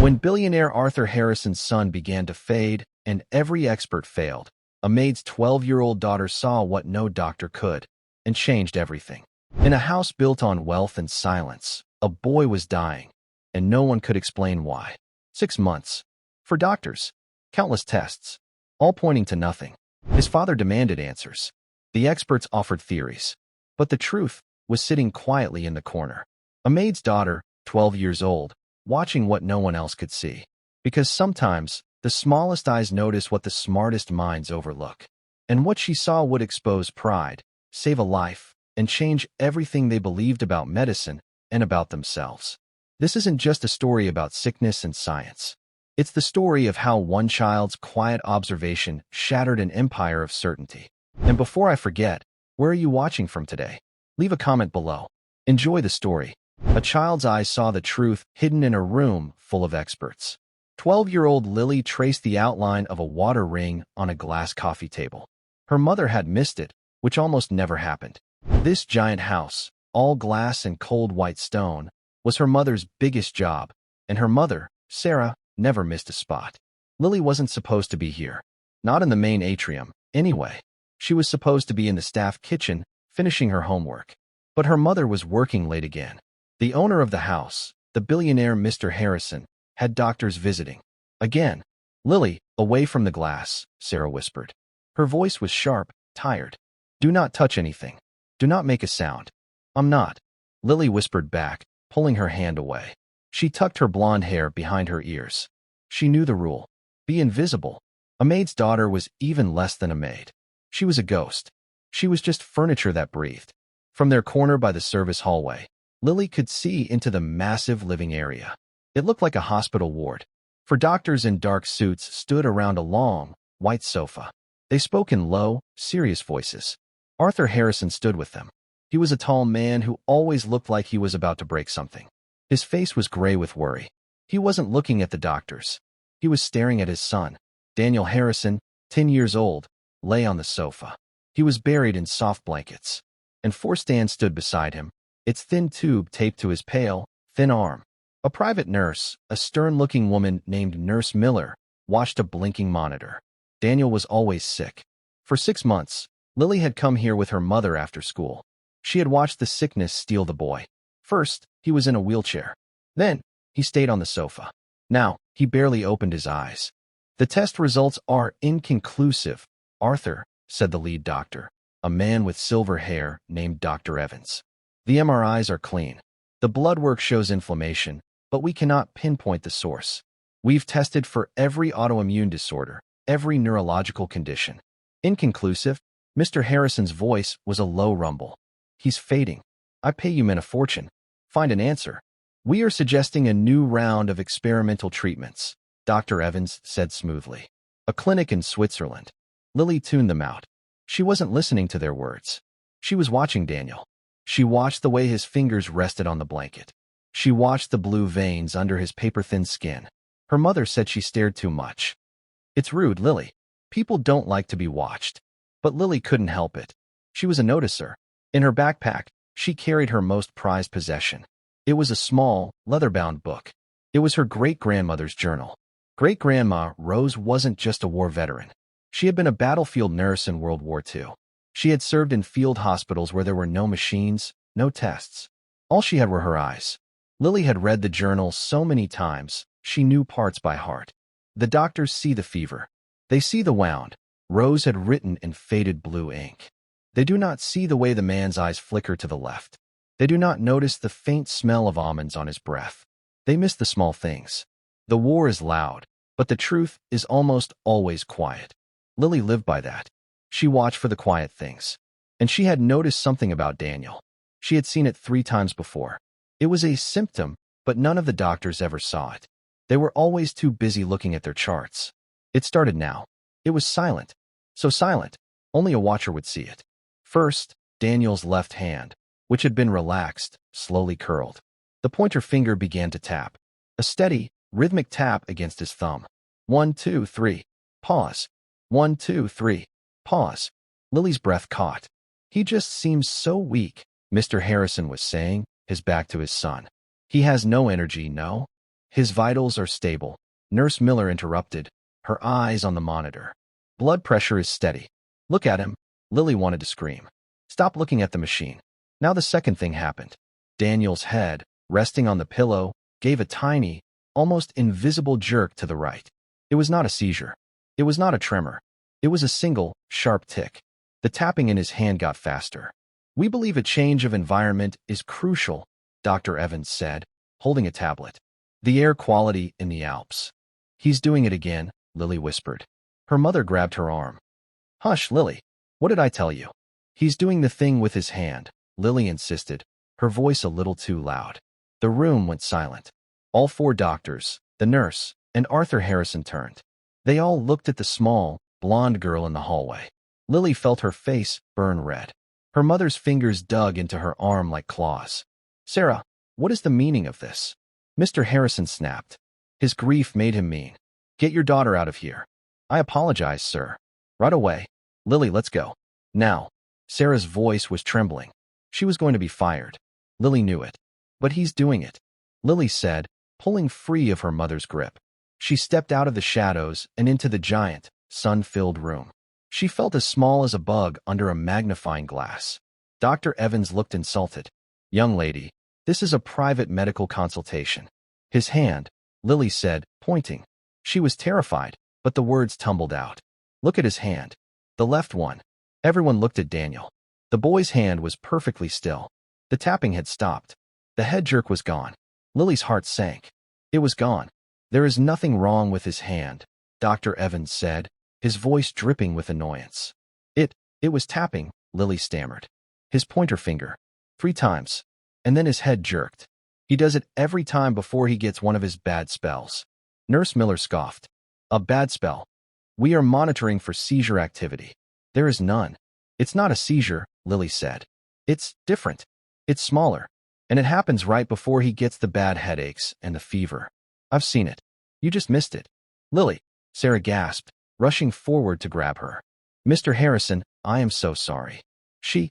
When billionaire Arthur Harrison's son began to fade and every expert failed, a maid's 12-year-old daughter saw what no doctor could and changed everything. In a house built on wealth and silence, a boy was dying, and no one could explain why. 6 months. For doctors, countless tests, all pointing to nothing. His father demanded answers. The experts offered theories, but the truth was sitting quietly in the corner. A maid's daughter, 12 years old, watching what no one else could see. Because sometimes, the smallest eyes notice what the smartest minds overlook. And what she saw would expose pride, save a life, and change everything they believed about medicine and about themselves. This isn't just a story about sickness and science. It's the story of how one child's quiet observation shattered an empire of certainty. And before I forget, where are you watching from today? Leave a comment below. Enjoy the story. A child's eyes saw the truth hidden in a room full of experts. 12-year-old Lily traced the outline of a water ring on a glass coffee table. Her mother had missed it, which almost never happened. This giant house, all glass and cold white stone, was her mother's biggest job, and her mother, Sarah, never missed a spot. Lily wasn't supposed to be here. Not in the main atrium, anyway. She was supposed to be in the staff kitchen, finishing her homework. But her mother was working late again. The owner of the house, the billionaire Mr. Harrison, had doctors visiting. Again. Lily, away from the glass, Sarah whispered. Her voice was sharp, tired. Do not touch anything. Do not make a sound. I'm not. Lily whispered back, pulling her hand away. She tucked her blonde hair behind her ears. She knew the rule. Be invisible. A maid's daughter was even less than a maid. She was a ghost. She was just furniture that breathed. From their corner by the service hallway, Lily could see into the massive living area. It looked like a hospital ward. For doctors in dark suits stood around a long, white sofa. They spoke in low, serious voices. Arthur Harrison stood with them. He was a tall man who always looked like he was about to break something. His face was gray with worry. He wasn't looking at the doctors. He was staring at his son. Daniel Harrison, 10 years old, lay on the sofa. He was buried in soft blankets. And Forstan stood beside him, its thin tube taped to his pale, thin arm. A private nurse, a stern-looking woman named Nurse Miller, watched a blinking monitor. Daniel was always sick. For 6 months, Lily had come here with her mother after school. She had watched the sickness steal the boy. First, he was in a wheelchair. Then, he stayed on the sofa. Now, he barely opened his eyes. The test results are inconclusive, Arthur, said the lead doctor, a man with silver hair named Dr. Evans. The MRIs are clean. The blood work shows inflammation, but we cannot pinpoint the source. We've tested for every autoimmune disorder, every neurological condition. Inconclusive, Mr. Harrison's voice was a low rumble. He's fading. I pay you men a fortune. Find an answer. We are suggesting a new round of experimental treatments, Dr. Evans said smoothly. A clinic in Switzerland. Lily tuned them out. She wasn't listening to their words. She was watching Daniel. She watched the way his fingers rested on the blanket. She watched the blue veins under his paper-thin skin. Her mother said she stared too much. It's rude, Lily. People don't like to be watched. But Lily couldn't help it. She was a noticer. In her backpack, she carried her most prized possession. It was a small, leather-bound book. It was her great-grandmother's journal. Great-grandma Rose wasn't just a war veteran. She had been a battlefield nurse in World War II. She had served in field hospitals where there were no machines, no tests. All she had were her eyes. Lily had read the journal so many times, she knew parts by heart. The doctors see the fever. They see the wound. Rose had written in faded blue ink. They do not see the way the man's eyes flicker to the left. They do not notice the faint smell of almonds on his breath. They miss the small things. The war is loud, but the truth is almost always quiet. Lily lived by that. She watched for the quiet things. And she had noticed something about Daniel. She had seen it 3 times before. It was a symptom, but none of the doctors ever saw it. They were always too busy looking at their charts. It started now. It was silent. So silent, only a watcher would see it. First, Daniel's left hand, which had been relaxed, slowly curled. The pointer finger began to tap. A steady, rhythmic tap against his thumb. 1, 2, 3. Pause. 1, 2, 3. Pause. Lily's breath caught. He just seems so weak, Mr. Harrison was saying, his back to his son. He has no energy, no? His vitals are stable. Nurse Miller interrupted, her eyes on the monitor. Blood pressure is steady. Look at him. Lily wanted to scream. Stop looking at the machine. Now the second thing happened. Daniel's head, resting on the pillow, gave a tiny, almost invisible jerk to the right. It was not a seizure. It was not a tremor. It was a single, sharp tick. The tapping in his hand got faster. We believe a change of environment is crucial, Dr. Evans said, holding a tablet. The air quality in the Alps. He's doing it again, Lily whispered. Her mother grabbed her arm. Hush, Lily. What did I tell you? He's doing the thing with his hand, Lily insisted, her voice a little too loud. The room went silent. All four doctors, the nurse, and Arthur Harrison turned. They all looked at the small, blonde girl in the hallway. Lily felt her face burn red. Her mother's fingers dug into her arm like claws. Sarah, what is the meaning of this? Mr. Harrison snapped. His grief made him mean. Get your daughter out of here. I apologize, sir. Right away. Lily, let's go. Now. Sarah's voice was trembling. She was going to be fired. Lily knew it. But he's doing it, Lily said, pulling free of her mother's grip. She stepped out of the shadows and into the giant, sun-filled room. She felt as small as a bug under a magnifying glass. Dr. Evans looked insulted. Young lady, this is a private medical consultation. His hand, Lily said, pointing. She was terrified, but the words tumbled out. Look at his hand. The left one. Everyone looked at Daniel. The boy's hand was perfectly still. The tapping had stopped. The head jerk was gone. Lily's heart sank. It was gone. There is nothing wrong with his hand, Dr. Evans said, his voice dripping with annoyance. It was tapping, Lily stammered. His pointer finger. 3 times. And then his head jerked. He does it every time before he gets one of his bad spells. Nurse Miller scoffed. A bad spell. We are monitoring for seizure activity. There is none. It's not a seizure, Lily said. It's different. It's smaller. And it happens right before he gets the bad headaches and the fever. I've seen it. You just missed it. Lily, Sarah gasped, rushing forward to grab her. Mr. Harrison, I am so sorry. She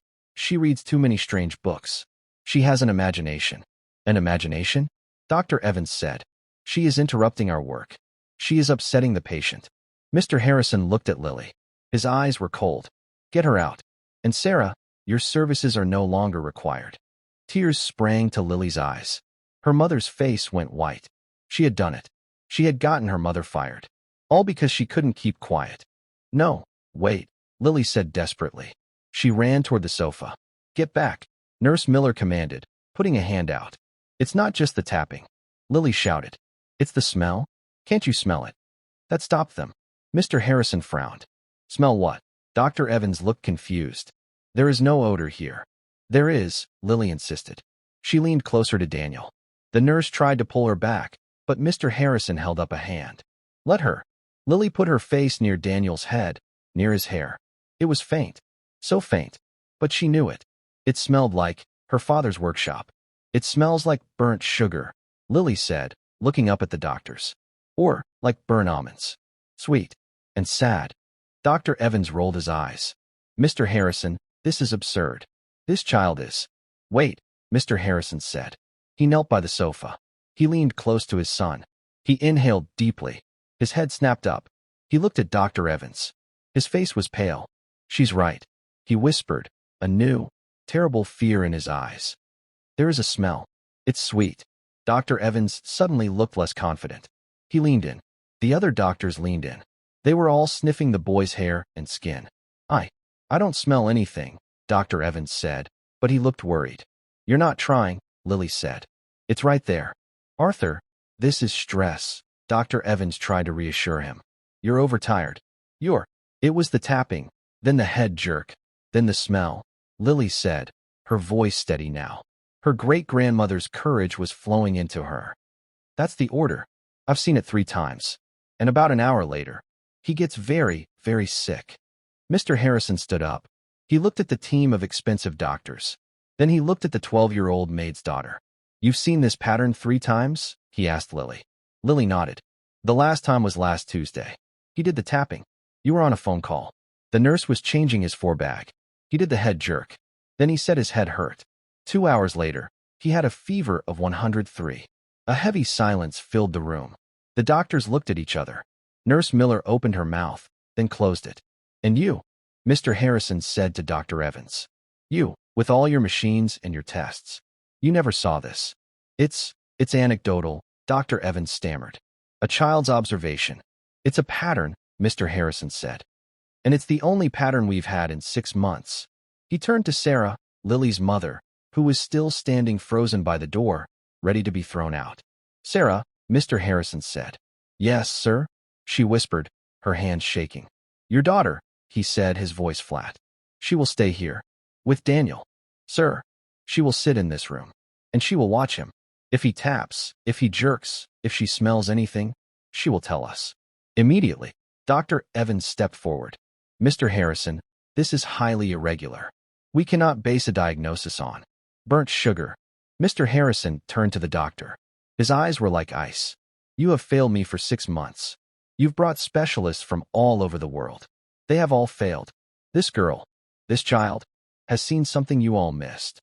reads too many strange books. She has an imagination. An imagination? Dr. Evans said. She is interrupting our work. She is upsetting the patient. Mr. Harrison looked at Lily. His eyes were cold. Get her out. And Sarah, your services are no longer required. Tears sprang to Lily's eyes. Her mother's face went white. She had done it. She had gotten her mother fired. All because she couldn't keep quiet. No, wait, Lily said desperately. She ran toward the sofa. Get back, Nurse Miller commanded, putting a hand out. It's not just the tapping. Lily shouted. It's the smell? Can't you smell it? That stopped them. Mr. Harrison frowned. Smell what? Dr. Evans looked confused. There is no odor here. There is, Lily insisted. She leaned closer to Daniel. The nurse tried to pull her back, but Mr. Harrison held up a hand. Let her. Lily put her face near Daniel's head, near his hair. It was faint. So faint. But she knew it. It smelled like her father's workshop. It smells like burnt sugar, Lily said, looking up at the doctors. Or like burnt almonds. Sweet. And sad. Dr. Evans rolled his eyes. Mr. Harrison, this is absurd. This child is. Wait, Mr. Harrison said. He knelt by the sofa. He leaned close to his son. He inhaled deeply. His head snapped up. He looked at Dr. Evans. His face was pale. She's right. He whispered, a new, terrible fear in his eyes. There is a smell. It's sweet. Dr. Evans suddenly looked less confident. He leaned in. The other doctors leaned in. They were all sniffing the boy's hair and skin. I don't smell anything, Dr. Evans said, but he looked worried. You're not trying, Lily said. It's right there. Arthur, this is stress, Dr. Evans tried to reassure him. You're overtired. It was the tapping, then the head jerk, then the smell, Lily said, her voice steady now. Her great-grandmother's courage was flowing into her. That's the order. I've seen it 3 times. And about an hour later, he gets very, very sick. Mr. Harrison stood up. He looked at the team of expensive doctors. Then he looked at the 12-year-old maid's daughter. You've seen this pattern 3 times? He asked Lily. Lily nodded. The last time was last Tuesday. He did the tapping. You were on a phone call. The nurse was changing his forebag. He did the head jerk. Then he said his head hurt. 2 hours later, he had a fever of 103. A heavy silence filled the room. The doctors looked at each other. Nurse Miller opened her mouth, then closed it. "And you," Mr. Harrison said to Dr. Evans. "You, with all your machines and your tests. You never saw this." It's anecdotal," Dr. Evans stammered. "A child's observation. It's a pattern," Mr. Harrison said. "And it's the only pattern we've had in 6 months." He turned to Sarah, Lily's mother, who was still standing frozen by the door, ready to be thrown out. "Sarah," Mr. Harrison said. "Yes, sir," she whispered, her hands shaking. "Your daughter," he said, his voice flat. "She will stay here. With Daniel. Sir. She will sit in this room. And she will watch him. If he taps, if he jerks, if she smells anything, she will tell us." Immediately, Dr. Evans stepped forward. "Mr. Harrison, this is highly irregular. We cannot base a diagnosis on burnt sugar." Mr. Harrison turned to the doctor. His eyes were like ice. "You have failed me for 6 months. You've brought specialists from all over the world. They have all failed. This girl, this child, has seen something you all missed."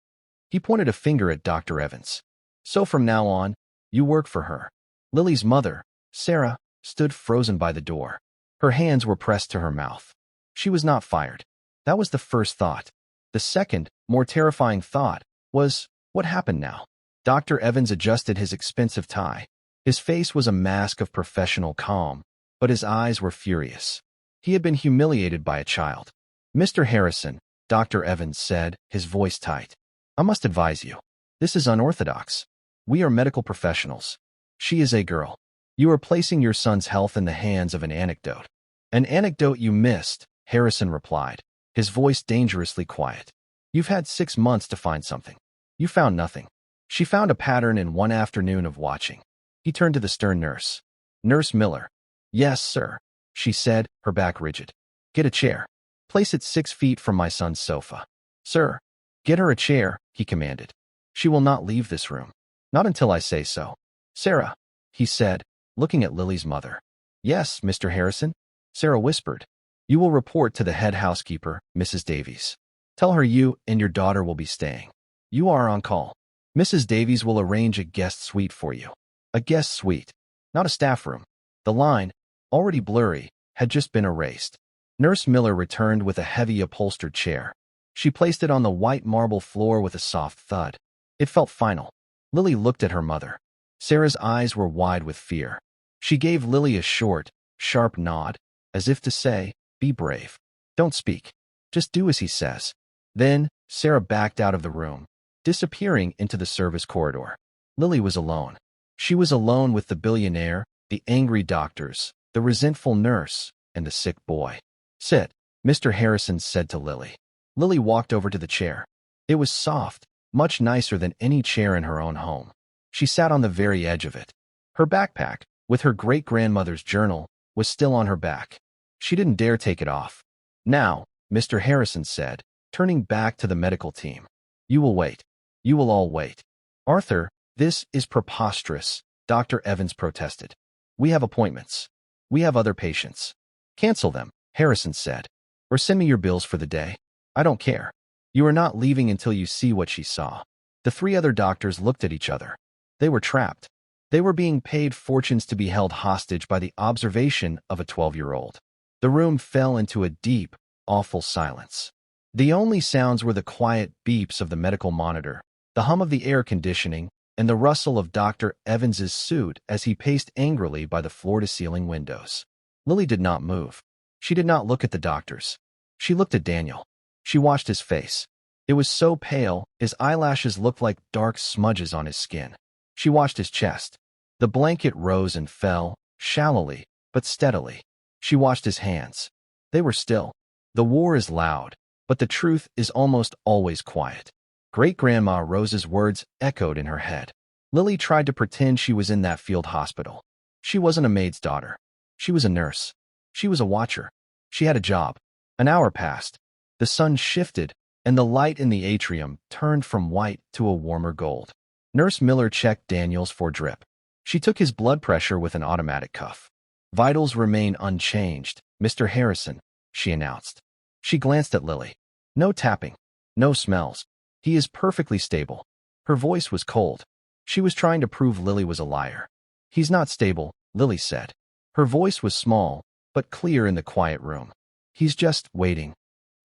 He pointed a finger at Dr. Evans. "So from now on, you work for her." Lily's mother, Sarah, stood frozen by the door. Her hands were pressed to her mouth. She was not fired. That was the first thought. The second, more terrifying thought was, what happened now? Dr. Evans adjusted his expensive tie. His face was a mask of professional calm, but his eyes were furious. He had been humiliated by a child. "Mr. Harrison," Dr. Evans said, his voice tight, "I must advise you. This is unorthodox. We are medical professionals. She is a girl. You are placing your son's health in the hands of an anecdote." "An anecdote you missed," Harrison replied, his voice dangerously quiet. "You've had 6 months to find something. You found nothing. She found a pattern in one afternoon of watching." He turned to the stern nurse. "Nurse Miller." "Yes, sir," she said, her back rigid. "Get a chair. Place it 6 feet from my son's sofa." "Sir." "Get her a chair," he commanded. "She will not leave this room. Not until I say so." "Sarah," he said, looking at Lily's mother. "Yes, Mr. Harrison," Sarah whispered. "You will report to the head housekeeper, Mrs. Davies. Tell her you and your daughter will be staying. You are on call. Mrs. Davies will arrange a guest suite for you." A guest suite, not a staff room. The line, already blurry, had just been erased. Nurse Miller returned with a heavy upholstered chair. She placed it on the white marble floor with a soft thud. It felt final. Lily looked at her mother. Sarah's eyes were wide with fear. She gave Lily a short, sharp nod, as if to say, "Be brave. Don't speak. Just do as he says." Then, Sarah backed out of the room, disappearing into the service corridor. Lily was alone. She was alone with the billionaire, the angry doctors, the resentful nurse, and the sick boy. "Sit," Mr. Harrison said to Lily. Lily walked over to the chair. It was soft, much nicer than any chair in her own home. She sat on the very edge of it. Her backpack, with her great-grandmother's journal, was still on her back. She didn't dare take it off. "Now," Mr. Harrison said, turning back to the medical team. "You will wait. You will all wait." "Arthur, this is preposterous," Dr. Evans protested. "We have appointments. We have other patients." "Cancel them," Harrison said. "Or send me your bills for the day. I don't care. You are not leaving until you see what she saw." The 3 other doctors looked at each other. They were trapped. They were being paid fortunes to be held hostage by the observation of a 12-year-old. The room fell into a deep, awful silence. The only sounds were the quiet beeps of the medical monitor, the hum of the air conditioning, and the rustle of Dr. Evans's suit as he paced angrily by the floor-to-ceiling windows. Lily did not move. She did not look at the doctors. She looked at Daniel. She watched his face. It was so pale, his eyelashes looked like dark smudges on his skin. She watched his chest. The blanket rose and fell, shallowly, but steadily. She watched his hands. They were still. The war is loud, but the truth is almost always quiet. Great-Grandma Rose's words echoed in her head. Lily tried to pretend she was in that field hospital. She wasn't a maid's daughter. She was a nurse. She was a watcher. She had a job. An hour passed. The sun shifted, and the light in the atrium turned from white to a warmer gold. Nurse Miller checked Daniel's for drip. She took his blood pressure with an automatic cuff. "Vitals remain unchanged, Mr. Harrison," she announced. She glanced at Lily. "No tapping. No smells. He is perfectly stable." Her voice was cold. She was trying to prove Lily was a liar. He's not stable, Lily said. Her voice was small, but clear in the quiet room. He's just waiting.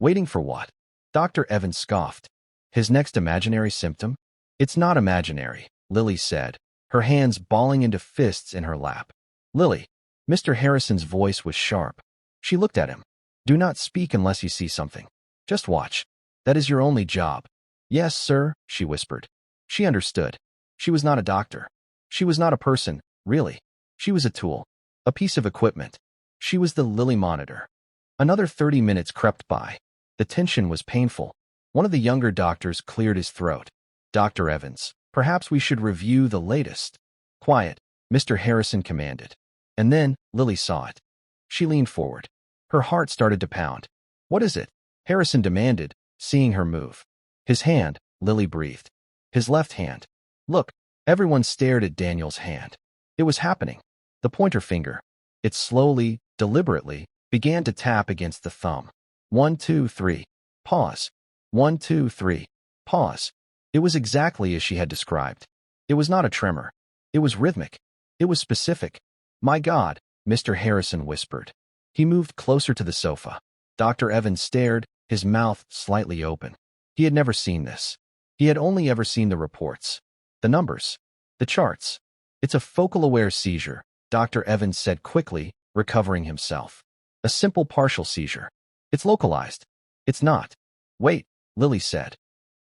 Waiting for what? Dr. Evans scoffed. His next imaginary symptom? It's not imaginary, Lily said, her hands balling into fists in her lap. Lily. Mr. Harrison's voice was sharp. She looked at him. Do not speak unless you see something. Just watch. That is your only job. Yes, sir, she whispered. She understood. She was not a doctor. She was not a person, really. She was a tool. A piece of equipment. She was the Lily monitor. Another 30 minutes crept by. The tension was painful. One of the younger doctors cleared his throat. Dr. Evans, perhaps we should review the latest. Quiet, Mr. Harrison commanded. And then, Lily saw it. She leaned forward. Her heart started to pound. What is it? Harrison demanded, seeing her move. His hand, Lily breathed. His left hand. Look, everyone stared at Daniel's hand. It was happening. The pointer finger. It slowly, deliberately, began to tap against the thumb. 1, 2, 3. Pause. 1, 2, 3. Pause. It was exactly as she had described. It was not a tremor. It was rhythmic. It was specific. My God, Mr. Harrison whispered. He moved closer to the sofa. Dr. Evans stared, his mouth slightly open. He had never seen this. He had only ever seen the reports. The numbers. The charts. It's a focal-aware seizure, Dr. Evans said quickly, recovering himself. A simple partial seizure. It's localized. It's not. Wait, Lily said.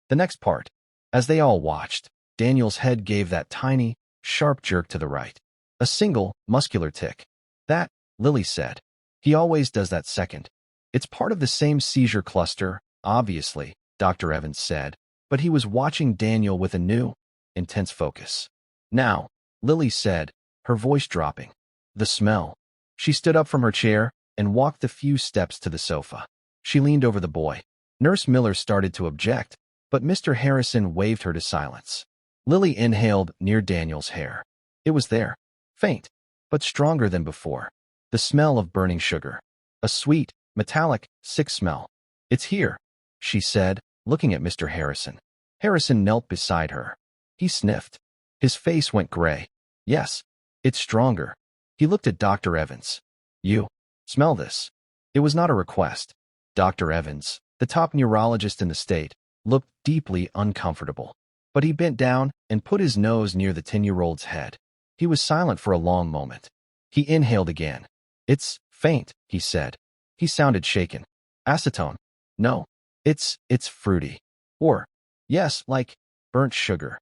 The next part. As they all watched, Daniel's head gave that tiny, sharp jerk to the right. A single, muscular tick. That, Lily said. He always does that second. It's part of the same seizure cluster, obviously, Dr. Evans said, but he was watching Daniel with a new, intense focus. Now, Lily said, her voice dropping. The smell. She stood up from her chair and walked a few steps to the sofa. She leaned over the boy. Nurse Miller started to object, but Mr. Harrison waved her to silence. Lily inhaled near Daniel's hair. It was there. Faint, but stronger than before. The smell of burning sugar. A sweet, metallic, sick smell. It's here, she said, looking at Mr. Harrison. Harrison knelt beside her. He sniffed. His face went gray. Yes, it's stronger. He looked at Dr. Evans. You smell this. It was not a request. Dr. Evans, the top neurologist in the state, looked deeply uncomfortable. But he bent down and put his nose near the 10-year-old's head. He was silent for a long moment. He inhaled again. It's faint, he said. He sounded shaken. Acetone. No. It's fruity. Or, yes, like burnt sugar.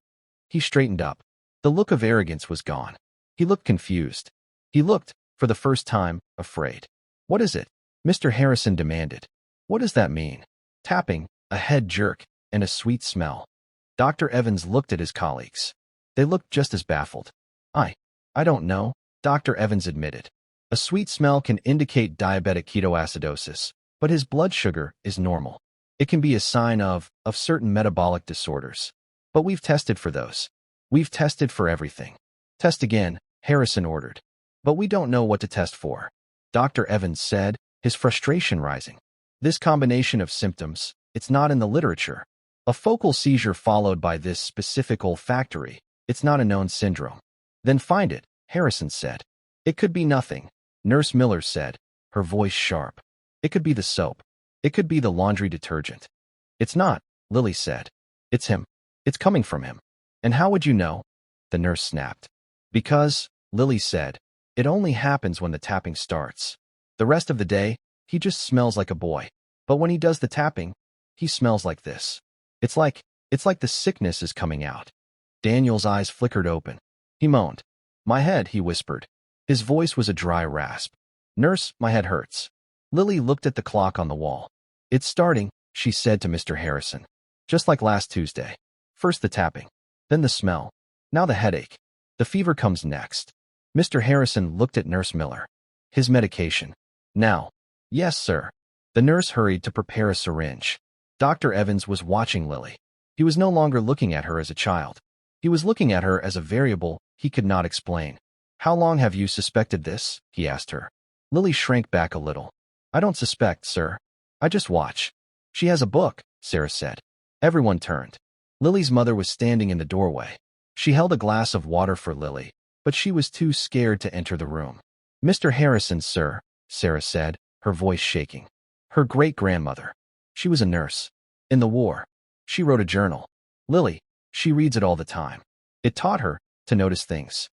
He straightened up. The look of arrogance was gone. He looked confused. He looked, for the first time, afraid. What is it? Mr. Harrison demanded. What does that mean? Tapping, a head jerk, and a sweet smell. Dr. Evans looked at his colleagues. They looked just as baffled. I don't know, Dr. Evans admitted. A sweet smell can indicate diabetic ketoacidosis, but his blood sugar is normal. It can be a sign of certain metabolic disorders. But we've tested for those. We've tested for everything. Test again, Harrison ordered. But we don't know what to test for. Dr. Evans said, his frustration rising. This combination of symptoms, it's not in the literature. A focal seizure followed by this specific olfactory, it's not a known syndrome. Then find it, Harrison said. It could be nothing, Nurse Miller said, her voice sharp. It could be the soap. It could be the laundry detergent. It's not, Lily said. It's him. It's coming from him. And how would you know? The nurse snapped. Because, Lily said, it only happens when the tapping starts. The rest of the day, he just smells like a boy. But when he does the tapping, he smells like this. It's like the sickness is coming out. Daniel's eyes flickered open. He moaned. My head, he whispered. His voice was a dry rasp. Nurse, my head hurts. Lily looked at the clock on the wall. It's starting, she said to Mr. Harrison. Just like last Tuesday. First the tapping. Then the smell. Now the headache. The fever comes next. Mr. Harrison looked at Nurse Miller. His medication. Now. Yes, sir. The nurse hurried to prepare a syringe. Dr. Evans was watching Lily. He was no longer looking at her as a child. He was looking at her as a variable he could not explain. How long have you suspected this? He asked her. Lily shrank back a little. I don't suspect, sir. I just watch. She has a book, Sarah said. Everyone turned. Lily's mother was standing in the doorway. She held a glass of water for Lily, but she was too scared to enter the room. "Mr. Harrison, sir," Sarah said, her voice shaking. Her great-grandmother. She was a nurse. In the war. She wrote a journal. Lily, she reads it all the time. It taught her to notice things.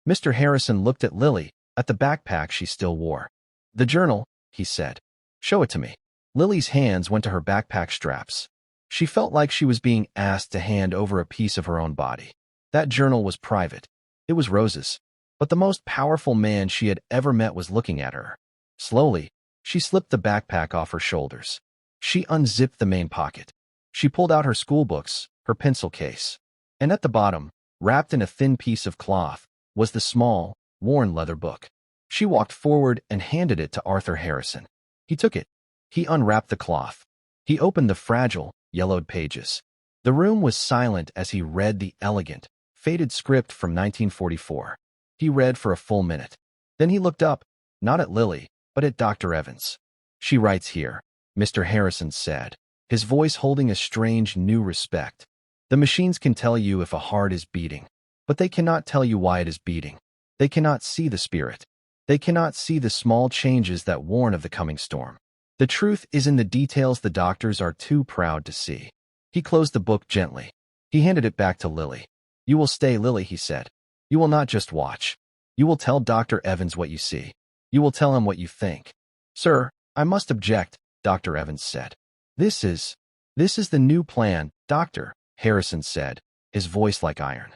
Mr. Harrison looked at Lily, at the backpack she still wore. "The journal," he said. "Show it to me." Lily's hands went to her backpack straps. She felt like she was being asked to hand over a piece of her own body. That journal was private. It was Rose's. But the most powerful man she had ever met was looking at her. Slowly, she slipped the backpack off her shoulders. She unzipped the main pocket. She pulled out her school books, her pencil case. And at the bottom, wrapped in a thin piece of cloth, was the small, worn leather book. She walked forward and handed it to Arthur Harrison. He took it. He unwrapped the cloth. He opened the fragile, yellowed pages. The room was silent as he read the elegant, faded script from 1944. He read for a full minute. Then he looked up, not at Lily, but at Dr. Evans. "She writes here," Mr. Harrison said, his voice holding a strange new respect. "The machines can tell you if a heart is beating, but they cannot tell you why it is beating. They cannot see the spirit. They cannot see the small changes that warn of the coming storm. The truth is in the details the doctors are too proud to see." He closed the book gently. He handed it back to Lily. "You will stay, Lily," he said. "You will not just watch. You will tell Dr. Evans what you see. You will tell him what you think." "Sir, I must object," Dr. Evans said. This is the new plan, Dr. Harrison said, his voice like iron.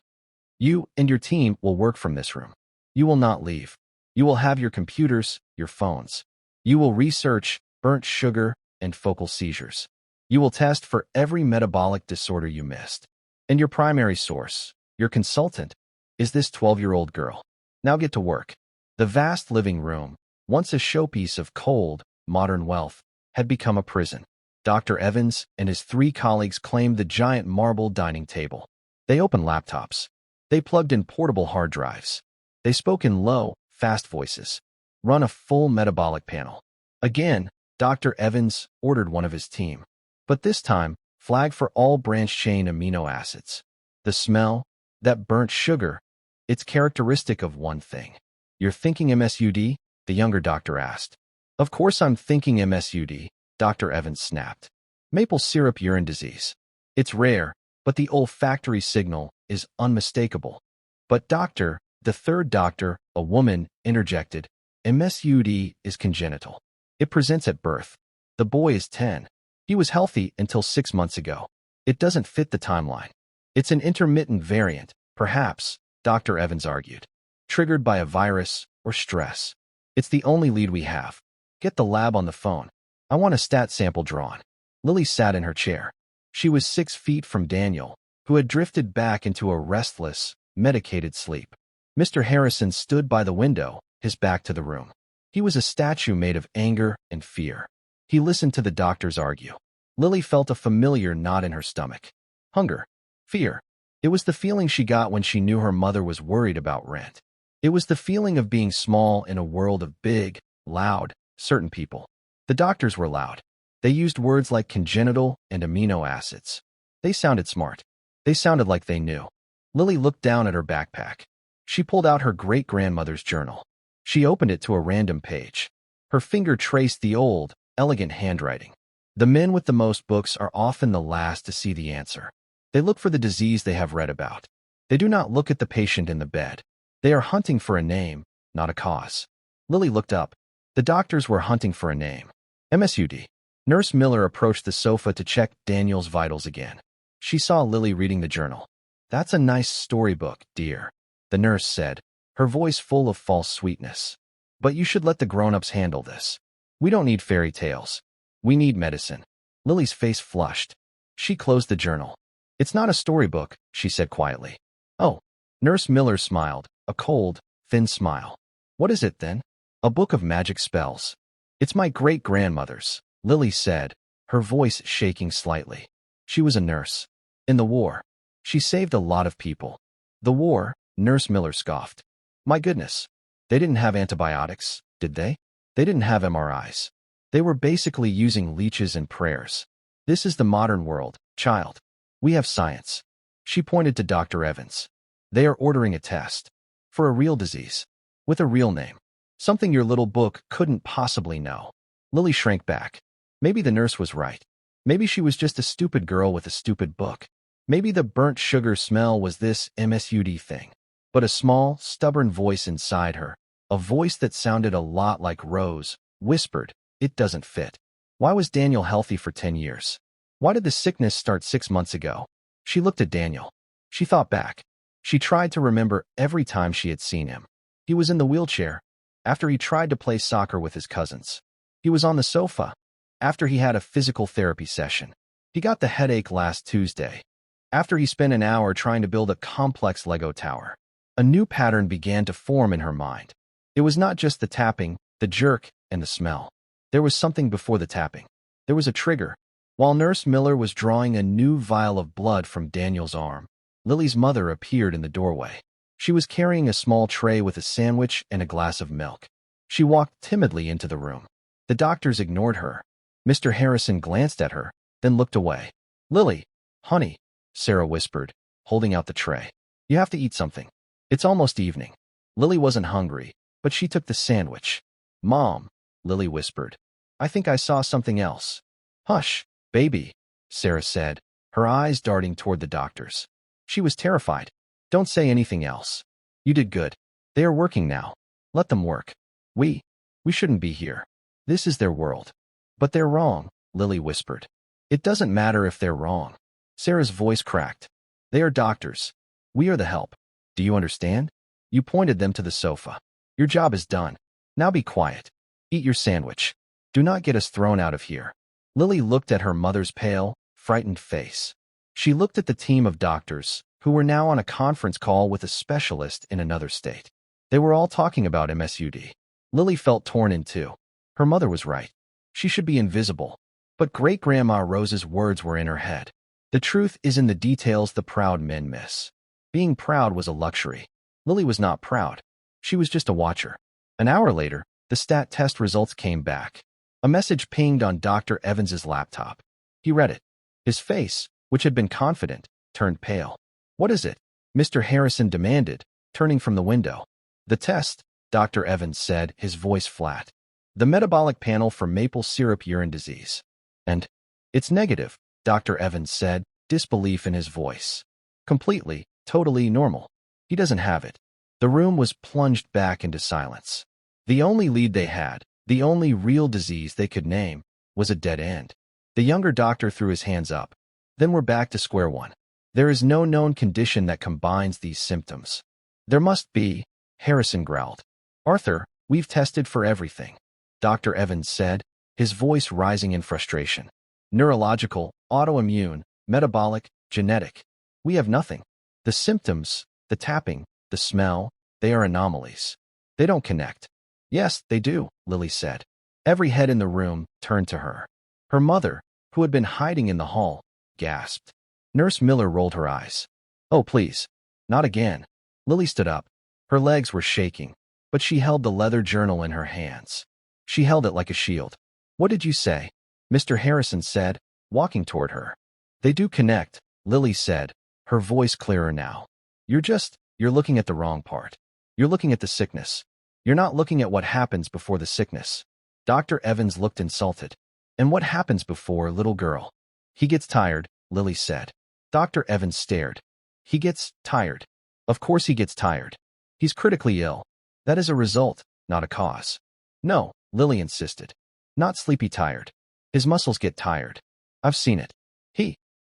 "You and your team will work from this room. You will not leave. You will have your computers, your phones. You will research burnt sugar and focal seizures. You will test for every metabolic disorder you missed. And your primary source, your consultant, is this 12-year-old girl. Now get to work." The vast living room, once a showpiece of cold, modern wealth, had become a prison. Dr. Evans and his 3 colleagues claimed the giant marble dining table. They opened laptops. They plugged in portable hard drives. They spoke in low, fast voices. Run a full metabolic panel. Again, Dr. Evans ordered one of his team. But this time, flag for all branch-chain amino acids. The smell, that burnt sugar, it's characteristic of one thing. "You're thinking MSUD?" the younger doctor asked. "Of course I'm thinking MSUD," Dr. Evans snapped. "Maple syrup urine disease. It's rare, but the olfactory signal is unmistakable." "But doctor," the third doctor, a woman, interjected, "MSUD is congenital. It presents at birth. The boy is 10. He was healthy until 6 months ago. It doesn't fit the timeline. It's an intermittent variant, perhaps," Dr. Evans argued, "triggered by a virus or stress. It's the only lead we have. Get the lab on the phone. I want a stat sample drawn." Lily sat in her chair. She was 6 feet from Daniel, who had drifted back into a restless, medicated sleep. Mr. Harrison stood by the window, his back to the room. He was a statue made of anger and fear. He listened to the doctors argue. Lily felt a familiar knot in her stomach. Hunger. Fear. It was the feeling she got when she knew her mother was worried about rent. It was the feeling of being small in a world of big, loud, certain people. The doctors were loud. They used words like congenital and amino acids. They sounded smart. They sounded like they knew. Lily looked down at her backpack. She pulled out her great-grandmother's journal. She opened it to a random page. Her finger traced the old, elegant handwriting. The men with the most books are often the last to see the answer. They look for the disease they have read about. They do not look at the patient in the bed. They are hunting for a name, not a cause. Lily looked up. The doctors were hunting for a name. MSUD. Nurse Miller approached the sofa to check Daniel's vitals again. She saw Lily reading the journal. "That's a nice storybook, dear," the nurse said, her voice full of false sweetness. "But you should let the grown-ups handle this. We don't need fairy tales. We need medicine." Lily's face flushed. She closed the journal. "It's not a storybook," she said quietly. "Oh." Nurse Miller smiled, a cold, thin smile. "What is it, then?" "A book of magic spells." "It's my great-grandmother's," Lily said, her voice shaking slightly. She was a nurse. In the war. She saved a lot of people. "The war," Nurse Miller scoffed. "My goodness. They didn't have antibiotics, did they? They didn't have MRIs. They were basically using leeches and prayers. This is the modern world, child. We have science." She pointed to Dr. Evans. They are ordering a test. For a real disease. With a real name. Something your little book couldn't possibly know. Lily shrank back. Maybe the nurse was right. Maybe she was just a stupid girl with a stupid book. Maybe the burnt sugar smell was this MSUD thing. But a small, stubborn voice inside her, a voice that sounded a lot like Rose, whispered, "It doesn't fit." Why was Daniel healthy for 10 years? Why did the sickness start 6 months ago? She looked at Daniel. She thought back. She tried to remember every time she had seen him. He was in the wheelchair, after he tried to play soccer with his cousins. He was on the sofa, after he had a physical therapy session. He got the headache last Tuesday, after he spent an hour trying to build a complex Lego tower. A new pattern began to form in her mind. It was not just the tapping, the jerk, and the smell. There was something before the tapping. There was a trigger. While Nurse Miller was drawing a new vial of blood from Daniel's arm, Lily's mother appeared in the doorway. She was carrying a small tray with a sandwich and a glass of milk. She walked timidly into the room. The doctors ignored her. Mr. Harrison glanced at her, then looked away. "Lily, honey," Sarah whispered, holding out the tray. "You have to eat something. It's almost evening." Lily wasn't hungry, but she took the sandwich. "Mom," Lily whispered, "I think I saw something else." "Hush, baby," Sarah said, her eyes darting toward the doctors. She was terrified. "Don't say anything else. You did good. They are working now. Let them work. We shouldn't be here. This is their world." "But they're wrong," Lily whispered. "It doesn't matter if they're wrong." Sarah's voice cracked. "They are doctors. We are the help. Do you understand?" You pointed them to the sofa. "Your job is done. Now be quiet. Eat your sandwich. Do not get us thrown out of here." Lily looked at her mother's pale, frightened face. She looked at the team of doctors, who were now on a conference call with a specialist in another state. They were all talking about MSUD. Lily felt torn in two. Her mother was right. She should be invisible. But Great-Grandma Rose's words were in her head. The truth is in the details the proud men miss. Being proud was a luxury. Lily was not proud. She was just a watcher. An hour later, the stat test results came back. A message pinged on Dr. Evans's laptop. He read it. His face, which had been confident, turned pale. "What is it?" Mr. Harrison demanded, turning from the window. "The test," Dr. Evans said, his voice flat. "The metabolic panel for maple syrup urine disease." "And it's negative," Dr. Evans said, disbelief in his voice. "Completely, totally normal. He doesn't have it." The room was plunged back into silence. The only lead they had, the only real disease they could name, was a dead end. The younger doctor threw his hands up. "Then we're back to square one. There is no known condition that combines these symptoms." "There must be," Harrison growled. "Arthur, we've tested for everything," Dr. Evans said, his voice rising in frustration. "Neurological, autoimmune, metabolic, genetic. We have nothing. The symptoms, the tapping, the smell, they are anomalies. They don't connect." "Yes, they do," Lily said. Every head in the room turned to her. Her mother, who had been hiding in the hall, gasped. Nurse Miller rolled her eyes. "Oh, please. Not again." Lily stood up. Her legs were shaking, but she held the leather journal in her hands. She held it like a shield. "What did you say?" Mr. Harrison said, walking toward her. "They do connect," Lily said, her voice clearer now. You're looking at the wrong part. You're looking at the sickness. You're not looking at what happens before the sickness." Dr. Evans looked insulted. "And what happens before, little girl?" "He gets tired," Lily said. Dr. Evans stared. "He gets tired. Of course he gets tired. He's critically ill. That is a result, not a cause." "No," Lily insisted. "Not sleepy tired. His muscles get tired. I've seen it.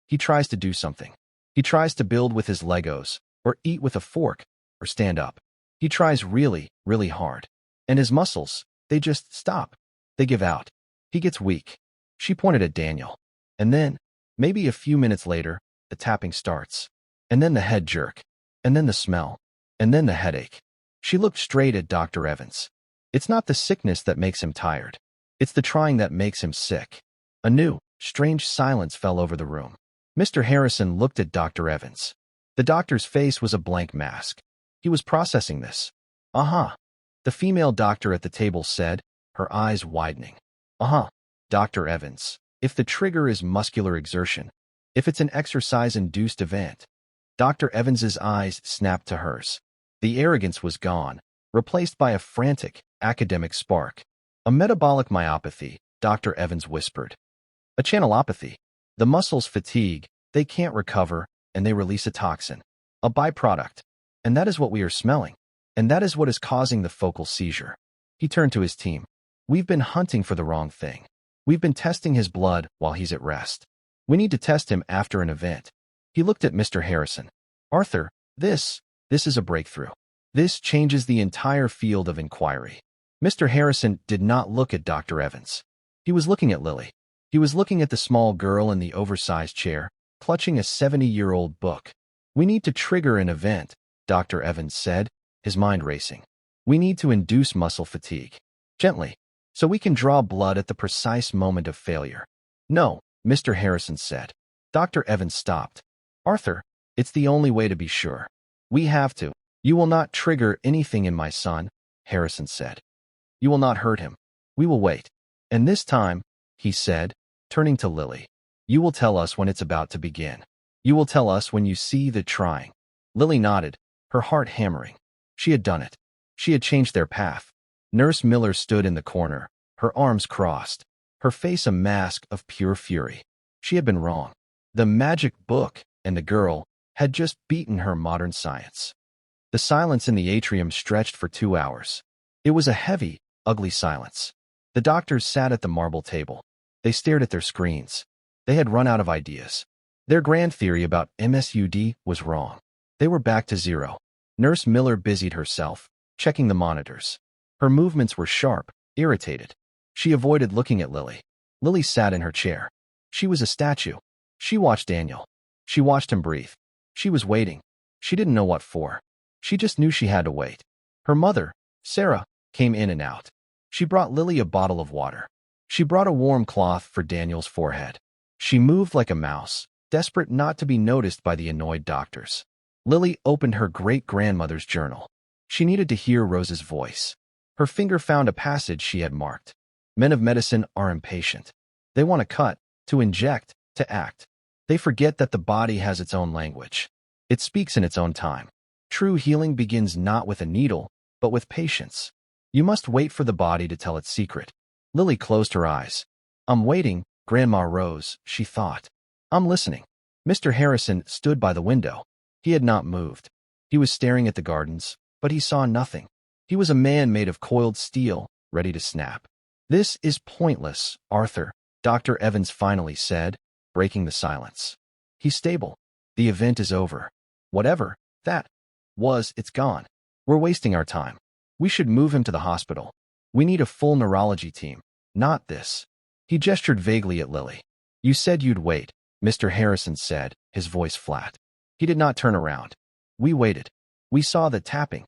He tries to do something. He tries to build with his Legos, or eat with a fork, or stand up. He tries really, really hard. And his muscles, they just stop. They give out. He gets weak." She pointed at Daniel. And then, maybe a few minutes later, the tapping starts. And then the head jerk. And then the smell. And then the headache. She looked straight at Dr. Evans. "It's not the sickness that makes him tired. It's the trying that makes him sick." A new, strange silence fell over the room. Mr. Harrison looked at Dr. Evans. The doctor's face was a blank mask. He was processing this. "Uh-huh," the female doctor at the table said, her eyes widening. "Uh-huh, Dr. Evans. If the trigger is muscular exertion, if it's an exercise-induced event, Dr. Evans's eyes snapped to hers. The arrogance was gone, replaced by a frantic, academic spark. A metabolic myopathy, Dr. Evans whispered. A channelopathy. The muscles fatigue, they can't recover, and they release a toxin. A byproduct. And that is what we are smelling. And that is what is causing the focal seizure. He turned to his team. We've been hunting for the wrong thing. We've been testing his blood while he's at rest. We need to test him after an event. He looked at Mr. Harrison. Arthur, this is a breakthrough. This changes the entire field of inquiry. Mr. Harrison did not look at Dr. Evans. He was looking at Lily. He was looking at the small girl in the oversized chair, clutching a 70-year-old book. We need to trigger an event, Dr. Evans said, his mind racing. We need to induce muscle fatigue. Gently, so we can draw blood at the precise moment of failure. No, Mr. Harrison said. Dr. Evans stopped. Arthur, it's the only way to be sure. We have to. You will not trigger anything in my son, Harrison said. You will not hurt him. We will wait. And this time, he said, turning to Lily, you will tell us when it's about to begin. You will tell us when you see the trying. Lily nodded, her heart hammering. She had done it. She had changed their path. Nurse Miller stood in the corner, her arms crossed, her face a mask of pure fury. She had been wrong. The magic book and the girl had just beaten her modern science. The silence in the atrium stretched for 2 hours. It was a heavy, ugly silence. The doctors sat at the marble table. They stared at their screens. They had run out of ideas. Their grand theory about MSUD was wrong. They were back to zero. Nurse Miller busied herself, checking the monitors. Her movements were sharp, irritated. She avoided looking at Lily. Lily sat in her chair. She was a statue. She watched Daniel. She watched him breathe. She was waiting. She didn't know what for. She just knew she had to wait. Her mother, Sarah, came in and out. She brought Lily a bottle of water. She brought a warm cloth for Daniel's forehead. She moved like a mouse, desperate not to be noticed by the annoyed doctors. Lily opened her great-grandmother's journal. She needed to hear Rose's voice. Her finger found a passage she had marked. Men of medicine are impatient. They want to cut, to inject, to act. They forget that the body has its own language. It speaks in its own time. True healing begins not with a needle, but with patience. You must wait for the body to tell its secret. Lily closed her eyes. I'm waiting, Grandma Rose, she thought. I'm listening. Mr. Harrison stood by the window. He had not moved. He was staring at the gardens, but he saw nothing. He was a man made of coiled steel, ready to snap. This is pointless, Arthur, Dr. Evans finally said, breaking the silence. He's stable. The event is over. Whatever that was, it's gone. We're wasting our time. We should move him to the hospital. We need a full neurology team, not this. He gestured vaguely at Lily. You said you'd wait, Mr. Harrison said, his voice flat. He did not turn around. We waited. We saw the tapping.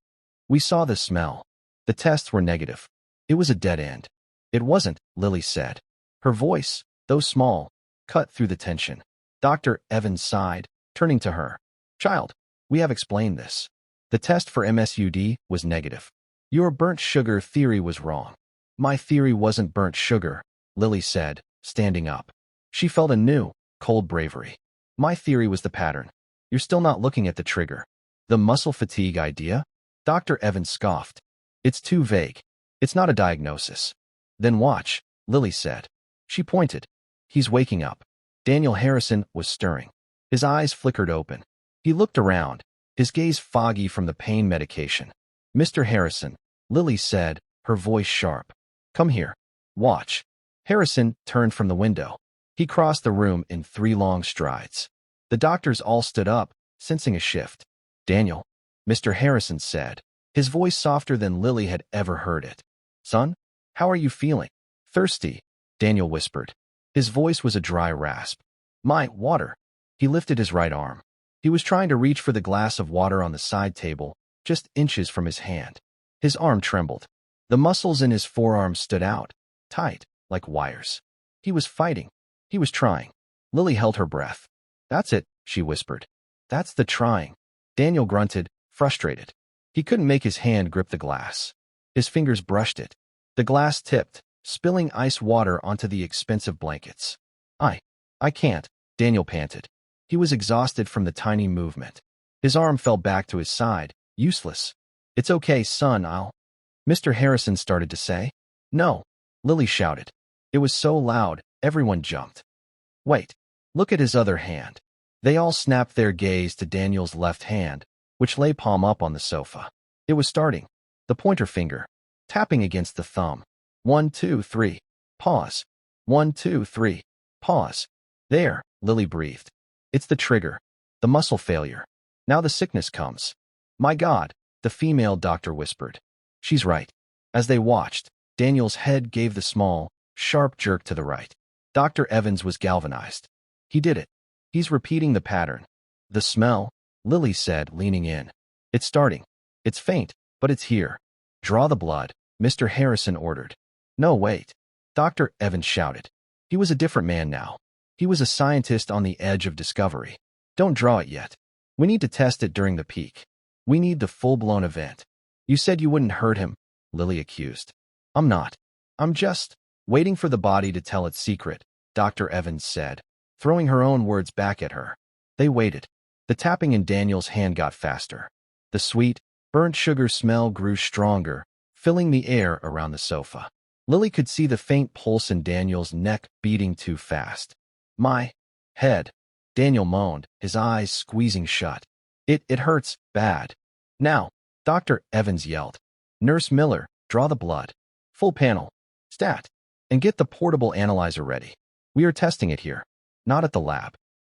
We saw the smell. The tests were negative. It was a dead end. It wasn't, Lily said. Her voice, though small, cut through the tension. Dr. Evans sighed, turning to her. Child, we have explained this. The test for MSUD was negative. Your burnt sugar theory was wrong. My theory wasn't burnt sugar, Lily said, standing up. She felt a new, cold bravery. My theory was the pattern. You're still not looking at the trigger. The muscle fatigue idea? Dr. Evans scoffed. It's too vague. It's not a diagnosis. Then watch, Lily said. She pointed. He's waking up. Daniel Harrison was stirring. His eyes flickered open. He looked around, his gaze foggy from the pain medication. Mr. Harrison, Lily said, her voice sharp. Come here. Watch. Harrison turned from the window. He crossed the room in 3 long strides. The doctors all stood up, sensing a shift. Daniel, Mr. Harrison said, his voice softer than Lily had ever heard it. Son, how are you feeling? Thirsty, Daniel whispered. His voice was a dry rasp. My, water. He lifted his right arm. He was trying to reach for the glass of water on the side table, just inches from his hand. His arm trembled. The muscles in his forearm stood out, tight, like wires. He was fighting. He was trying. Lily held her breath. That's it, she whispered. That's the trying. Daniel grunted, frustrated. He couldn't make his hand grip the glass. His fingers brushed it. The glass tipped, spilling ice water onto the expensive blankets. I can't, Daniel panted. He was exhausted from the tiny movement. His arm fell back to his side, useless. It's okay, son, Mr. Harrison started to say. No, Lily shouted. It was so loud, everyone jumped. Wait, look at his other hand. They all snapped their gaze to Daniel's left hand, which lay palm up on the sofa. It was starting. The pointer finger, tapping against the thumb. 1, 2, 3. Pause. 1, 2, 3. Pause. There, Lily breathed. It's the trigger. The muscle failure. Now the sickness comes. My God, the female doctor whispered. She's right. As they watched, Daniel's head gave the small, sharp jerk to the right. Dr. Evans was galvanized. He did it. He's repeating the pattern. The smell, Lily said, leaning in. It's starting. It's faint, but it's here. Draw the blood, Mr. Harrison ordered. No, wait. Dr. Evans shouted. He was a different man now. He was a scientist on the edge of discovery. Don't draw it yet. We need to test it during the peak. We need the full-blown event. You said you wouldn't hurt him, Lily accused. I'm not. I'm just waiting for the body to tell its secret, Dr. Evans said, throwing her own words back at her. They waited. The tapping in Daniel's hand got faster. The sweet, burnt sugar smell grew stronger, filling the air around the sofa. Lily could see the faint pulse in Daniel's neck beating too fast. My head, Daniel moaned, his eyes squeezing shut. It hurts bad. Now, Dr. Evans yelled. Nurse Miller, draw the blood. Full panel. Stat. And get the portable analyzer ready. We are testing it here, not at the lab.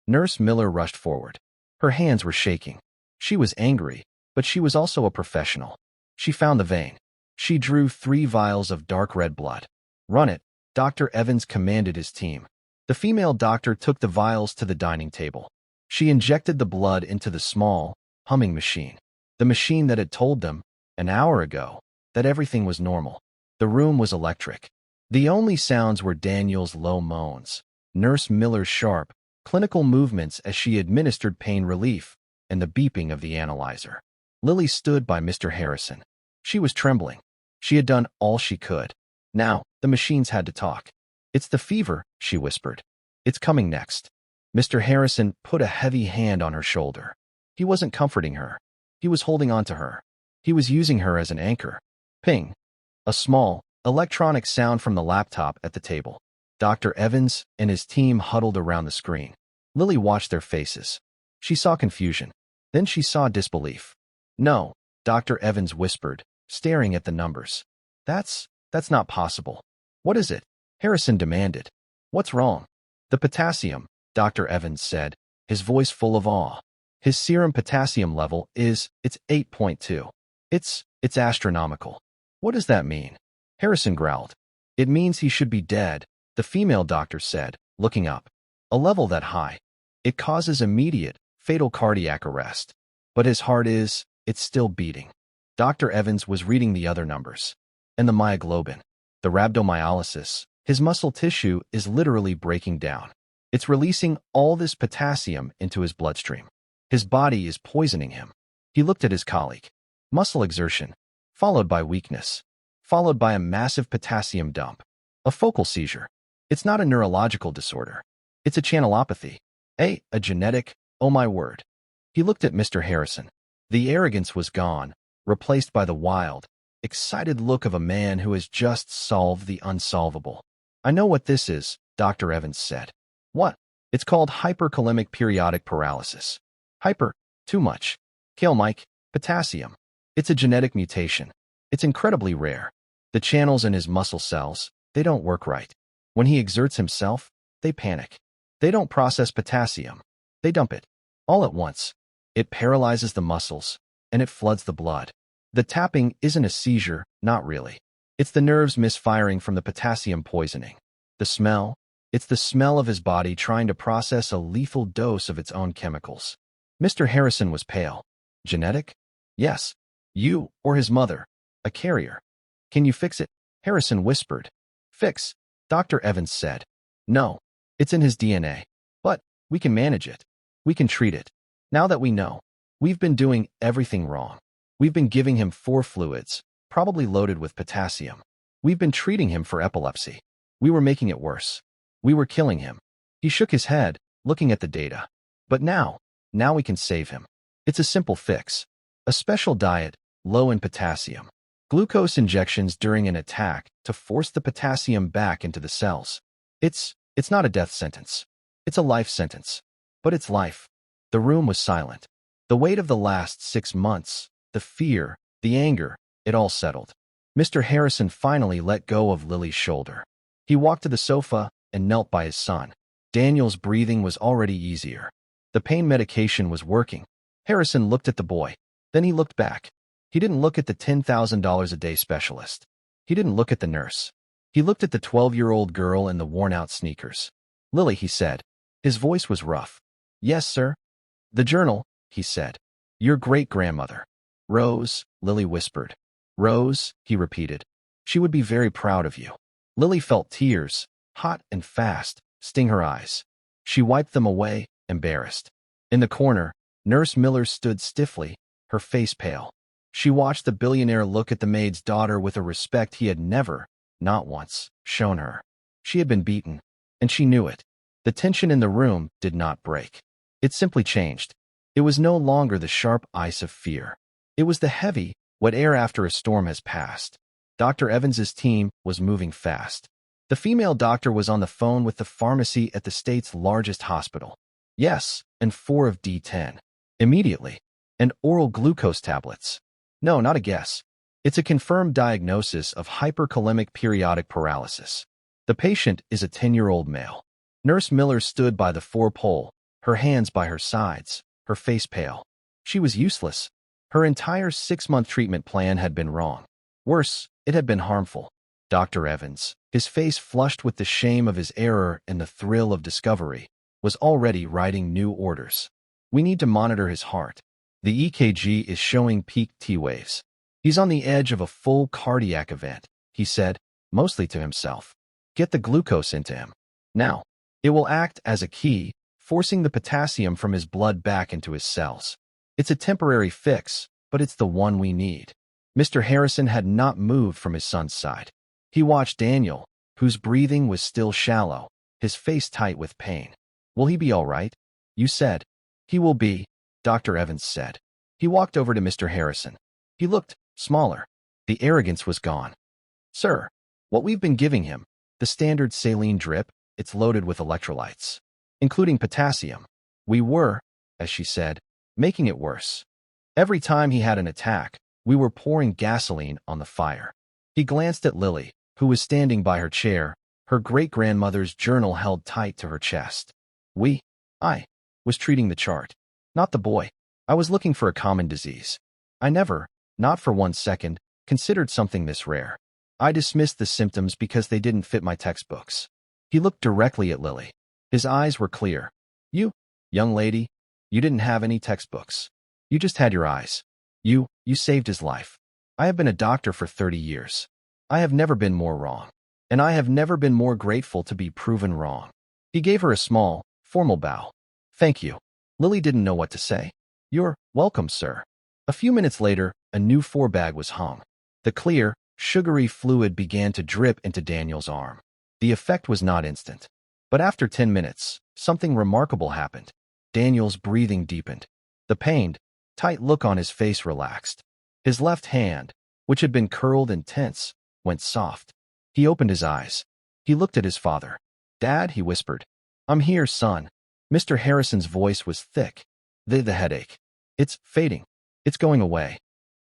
Nurse Miller rushed forward. Her hands were shaking. She was angry, but she was also a professional. She found the vein. She drew 3 vials of dark red blood. Run it, Dr. Evans commanded his team. The female doctor took the vials to the dining table. She injected the blood into the small, humming machine. The machine that had told them, an hour ago, that everything was normal. The room was electric. The only sounds were Daniel's low moans, Nurse Miller's sharp, clinical movements as she administered pain relief, and the beeping of the analyzer. Lily stood by Mr. Harrison. She was trembling. She had done all she could. Now, the machines had to talk. It's the fever, she whispered. It's coming next. Mr. Harrison put a heavy hand on her shoulder. He wasn't comforting her. He was holding on to her. He was using her as an anchor. Ping. A small, electronic sound from the laptop at the table. Dr. Evans and his team huddled around the screen. Lily watched their faces. She saw confusion. Then she saw disbelief. No, Dr. Evans whispered, staring at the numbers. That's not possible. What is it? Harrison demanded. What's wrong? The potassium, Dr. Evans said, his voice full of awe. His serum potassium level it's 8.2. It's astronomical. What does that mean? Harrison growled. It means he should be dead, the female doctor said, looking up. A level that high. It causes immediate, fatal cardiac arrest. But his heart it's still beating. Dr. Evans was reading the other numbers. And the myoglobin, the rhabdomyolysis, his muscle tissue is literally breaking down. It's releasing all this potassium into his bloodstream. His body is poisoning him. He looked at his colleague. Muscle exertion, followed by weakness, followed by a massive potassium dump. A focal seizure. It's not a neurological disorder. It's a channelopathy. A genetic, oh my word. He looked at Mr. Harrison. The arrogance was gone, replaced by the wild, excited look of a man who has just solved the unsolvable. I know what this is, Dr. Evans said. What? It's called hyperkalemic periodic paralysis. Hyper, too much. Kill Mike, potassium. It's a genetic mutation. It's incredibly rare. The channels in his muscle cells, they don't work right. When he exerts himself, they panic. They don't process potassium. They dump it. All at once. It paralyzes the muscles, and it floods the blood. The tapping isn't a seizure, not really. It's the nerves misfiring from the potassium poisoning. The smell? It's the smell of his body trying to process a lethal dose of its own chemicals. Mr. Harrison was pale. Genetic? Yes. You, or his mother. A carrier. Can you fix it? Harrison whispered. Fix, Dr. Evans said. No. It's in his DNA. But we can manage it. We can treat it. Now that we know, we've been doing everything wrong. We've been giving him 4 fluids, probably loaded with potassium. We've been treating him for epilepsy. We were making it worse. We were killing him. He shook his head, looking at the data. But now we can save him. It's a simple fix. A special diet, low in potassium. Glucose injections during an attack to force the potassium back into the cells. It's not a death sentence. It's a life sentence. But it's life. The room was silent. The weight of the last 6 months, the fear, the anger, it all settled. Mr. Harrison finally let go of Lily's shoulder. He walked to the sofa and knelt by his son. Daniel's breathing was already easier. The pain medication was working. Harrison looked at the boy. Then he looked back. He didn't look at the $10,000 a day specialist. He didn't look at the nurse. He looked at the 12-year-old girl in the worn-out sneakers. "Lily," he said. His voice was rough. "Yes, sir." "The journal," he said. "Your great-grandmother." "Rose," Lily whispered. "Rose," he repeated. "She would be very proud of you." Lily felt tears, hot and fast, sting her eyes. She wiped them away, embarrassed. In the corner, Nurse Miller stood stiffly, her face pale. She watched the billionaire look at the maid's daughter with a respect he had never, not once, shown her. She had been beaten, and she knew it. The tension in the room did not break. It simply changed. It was no longer the sharp ice of fear. It was the heavy, wet air after a storm has passed. Dr. Evans's team was moving fast. The female doctor was on the phone with the pharmacy at the state's largest hospital. Yes, and 4 of D10. Immediately. And oral glucose tablets. No, not a guess. It's a confirmed diagnosis of hyperkalemic periodic paralysis. The patient is a 10-year-old male. Nurse Miller stood by the 4-pole, her hands by her sides, her face pale. She was useless. Her entire 6-month treatment plan had been wrong. Worse, it had been harmful. Dr. Evans, his face flushed with the shame of his error and the thrill of discovery, was already writing new orders. "We need to monitor his heart. The EKG is showing peak T waves. He's on the edge of a full cardiac event," he said, mostly to himself. "Get the glucose into him. Now." It will act as a key, forcing the potassium from his blood back into his cells. It's a temporary fix, but it's the one we need. Mr. Harrison had not moved from his son's side. He watched Daniel, whose breathing was still shallow, his face tight with pain. "Will he be all right?" "You said." "He will be," Dr. Evans said. He walked over to Mr. Harrison. He looked smaller. The arrogance was gone. "Sir, what we've been giving him, the standard saline drip, it's loaded with electrolytes, including potassium. We were," as she said, "making it worse. Every time he had an attack, we were pouring gasoline on the fire." He glanced at Lily, who was standing by her chair, her great-grandmother's journal held tight to her chest. I was treating the chart, not the boy. I was looking for a common disease. I never, not for 1 second, considered something this rare. I dismissed the symptoms because they didn't fit my textbooks." He looked directly at Lily. His eyes were clear. "You, young lady, you didn't have any textbooks. You just had your eyes. You saved his life. I have been a doctor for 30 years. I have never been more wrong. And I have never been more grateful to be proven wrong." He gave her a small, formal bow. "Thank you." Lily didn't know what to say. "You're welcome, sir." A few minutes later, a new 4-bag was hung. The clear, sugary fluid began to drip into Daniel's arm. The effect was not instant. But after 10 minutes, something remarkable happened. Daniel's breathing deepened. The pained, tight look on his face relaxed. His left hand, which had been curled and tense, went soft. He opened his eyes. He looked at his father. "Dad," he whispered. "I'm here, son." Mr. Harrison's voice was thick. The headache. "It's fading. It's going away."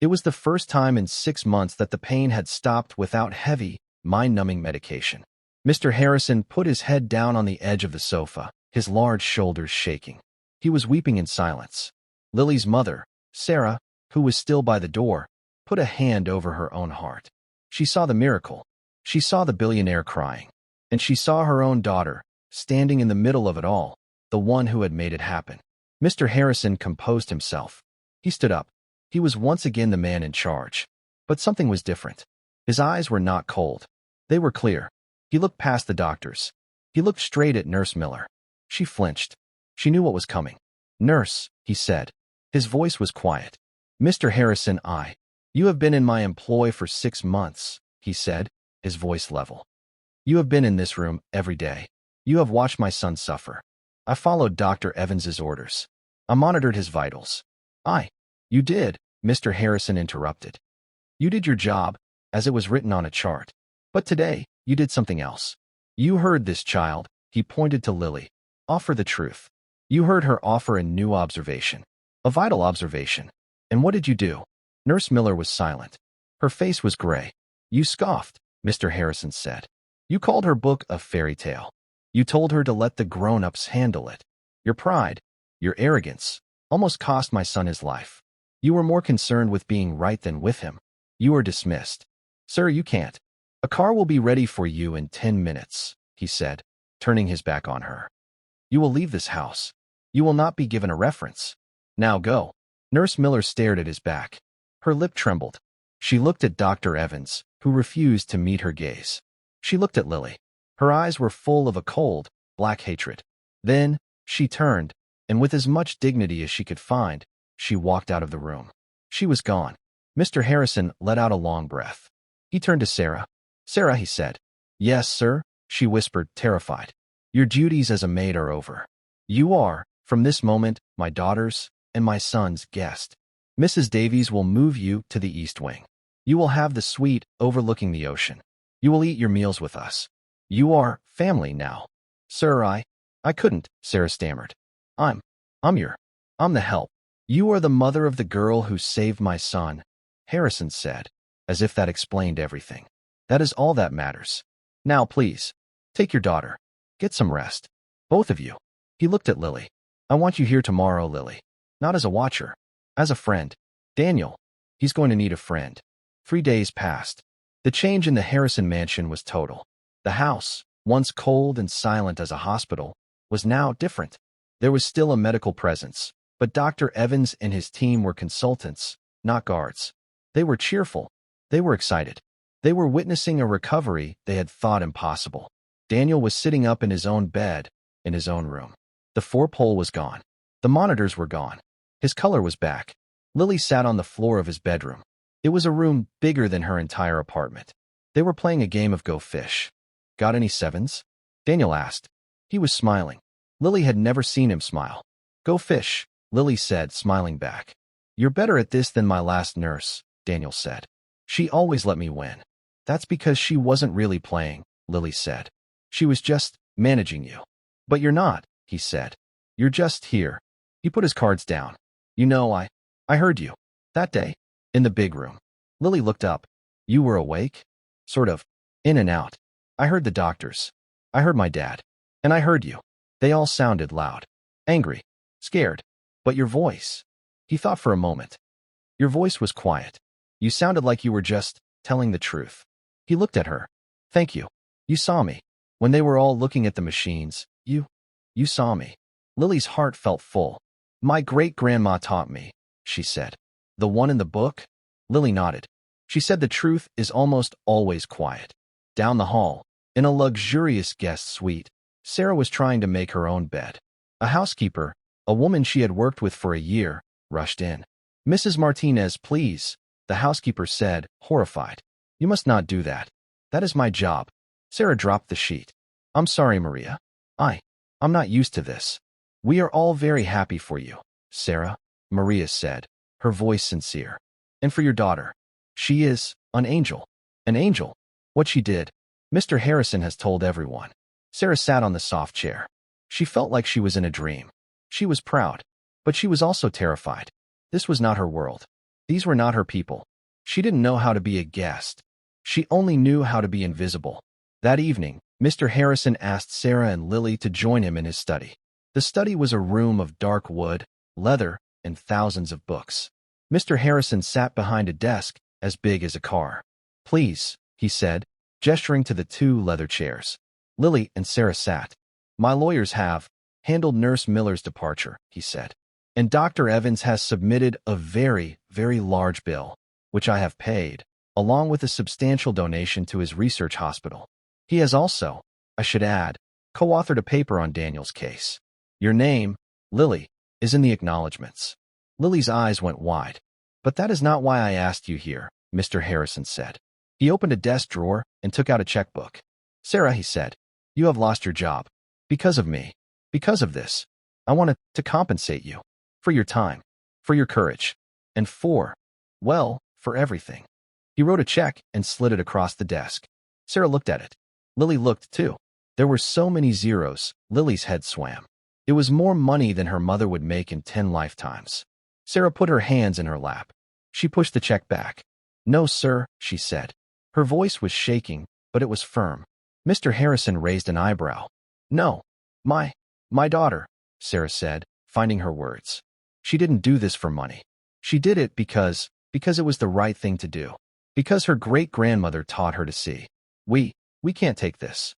It was the first time in 6 months that the pain had stopped without heavy, mind-numbing medication. Mr. Harrison put his head down on the edge of the sofa, his large shoulders shaking. He was weeping in silence. Lily's mother, Sarah, who was still by the door, put a hand over her own heart. She saw the miracle. She saw the billionaire crying. And she saw her own daughter, standing in the middle of it all, the one who had made it happen. Mr. Harrison composed himself. He stood up. He was once again the man in charge. But something was different. His eyes were not cold. They were clear. He looked past the doctors. He looked straight at Nurse Miller. She flinched. She knew what was coming. "Nurse," he said. His voice was quiet. "Mr. Harrison, you have been in my employ for 6 months, he said, his voice level. "You have been in this room every day. You have watched my son suffer. I followed Dr. Evans's orders. I monitored his vitals. You did, Mr. Harrison interrupted. You did your job, as it was written on a chart. But today, you did something else. You heard this child, he pointed to Lily, offer the truth. You heard her offer a new observation. A vital observation. And what did you do? Nurse Miller was silent. Her face was gray. You scoffed, Mr. Harrison said. You called her book a fairy tale. You told her to let the grown-ups handle it. Your pride, your arrogance, almost cost my son his life. You were more concerned with being right than with him. You were dismissed. Sir, you can't. A car will be ready for you in 10 minutes, he said, turning his back on her. You will leave this house. You will not be given a reference. Now go. Nurse Miller stared at his back. Her lip trembled. She looked at Dr. Evans, who refused to meet her gaze. She looked at Lily. Her eyes were full of a cold, black hatred. Then, she turned, and with as much dignity as she could find, she walked out of the room. She was gone. Mr. Harrison let out a long breath. He turned to Sarah. Sarah, he said. Yes, sir, she whispered, terrified. Your duties as a maid are over. You are, from this moment, my daughter's and my son's guest. Mrs. Davies will move you to the East Wing. You will have the suite overlooking the ocean. You will eat your meals with us. You are family now. Sir, I couldn't, Sarah stammered. I'm the help. You are the mother of the girl who saved my son, Harrison said, as if that explained everything. That is all that matters. Now, please, take your daughter. Get some rest. Both of you. He looked at Lily. I want you here tomorrow, Lily. Not as a watcher. As a friend. Daniel. He's going to need a friend. 3 days passed. The change in the Harrison mansion was total. The house, once cold and silent as a hospital, was now different. There was still a medical presence, but Dr. Evans and his team were consultants, not guards. They were cheerful. They were excited. They were witnessing a recovery they had thought impossible. Daniel was sitting up in his own bed, in his own room. The 4-pole was gone. The monitors were gone. His color was back. Lily sat on the floor of his bedroom. It was a room bigger than her entire apartment. They were playing a game of Go Fish. Got any sevens? Daniel asked. He was smiling. Lily had never seen him smile. Go fish, Lily said, smiling back. You're better at this than my last nurse, Daniel said. She always let me win. That's because she wasn't really playing, Lily said. She was just managing you. But you're not, he said. You're just here. He put his cards down. You know, I heard you. That day. In the big room. Lily looked up. You were awake? Sort of. In and out. I heard the doctors. I heard my dad. And I heard you. They all sounded loud. Angry. Scared. But your voice. He thought for a moment. Your voice was quiet. You sounded like you were just telling the truth. He looked at her. Thank you. You saw me. When they were all looking at the machines, you saw me. Lily's heart felt full. My great-grandma taught me, she said. The one in the book? Lily nodded. She said the truth is almost always quiet. Down the hall, in a luxurious guest suite, Sarah was trying to make her own bed. A housekeeper, a woman she had worked with for a year, rushed in. Mrs. Martinez, please, the housekeeper said, horrified. You must not do that. That is my job. Sarah dropped the sheet. I'm sorry, Maria. I'm not used to this. We are all very happy for you, Sarah, Maria said, her voice sincere. And for your daughter. She is an angel. An angel. What she did, Mr. Harrison has told everyone. Sarah sat on the soft chair. She felt like she was in a dream. She was proud, but she was also terrified. This was not her world. These were not her people. She didn't know how to be a guest. She only knew how to be invisible. That evening, Mr. Harrison asked Sarah and Lily to join him in his study. The study was a room of dark wood, leather, and thousands of books. Mr. Harrison sat behind a desk as big as a car. Please, he said, gesturing to the 2 leather chairs. Lily and Sarah sat. My lawyers have handled Nurse Miller's departure, he said. And Dr. Evans has submitted a very, very large bill, which I have paid, along with a substantial donation to his research hospital. He has also, I should add, co-authored a paper on Daniel's case. Your name, Lily, is in the acknowledgments. Lily's eyes went wide. But that is not why I asked you here, Mr. Harrison said. He opened a desk drawer and took out a checkbook. Sarah, he said, you have lost your job. Because of me. Because of this. I wanted to compensate you. For your time. for your courage. And 4, well, for everything. He wrote a check and slid it across the desk. Sarah looked at it. Lily looked, too. There were so many zeros, Lily's head swam. It was more money than her mother would make in 10 lifetimes. Sarah put her hands in her lap. She pushed the check back. "No, sir," she said. Her voice was shaking, but it was firm. Mr. Harrison raised an eyebrow. "No. My daughter," Sarah said, finding her words. "She didn't do this for money. She did it because it was the right thing to do. Because her great-grandmother taught her to see. We can't take this."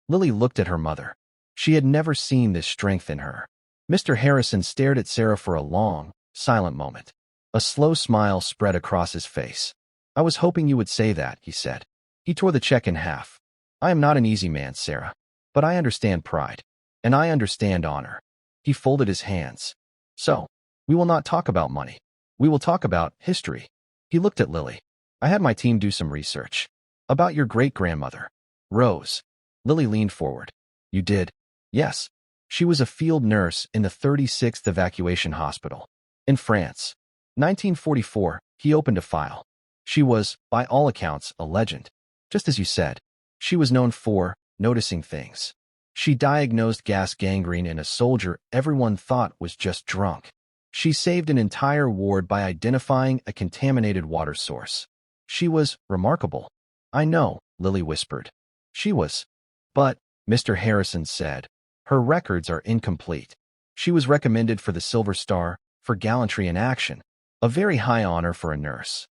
Lily looked at her mother. She had never seen this strength in her. Mr. Harrison stared at Sarah for a long, silent moment. A slow smile spread across his face. "I was hoping you would say that," he said. He tore the check in half. "I am not an easy man, Sarah. But I understand pride. And I understand honor." He folded his hands. "So, we will not talk about money. We will talk about history." He looked at Lily. "I had my team do some research. About your great-grandmother. Rose." Lily leaned forward. "You did?" "Yes. She was a field nurse in the 36th Evacuation Hospital. In France. 1944, he opened a file. She was, by all accounts, a legend. Just as you said. She was known for noticing things. She diagnosed gas gangrene in a soldier everyone thought was just drunk. She saved an entire ward by identifying a contaminated water source. She was remarkable." "I know," Lily whispered. "She was." "But," Mr. Harrison said, "her records are incomplete. She was recommended for the Silver Star, for gallantry in action, a very high honor for a nurse."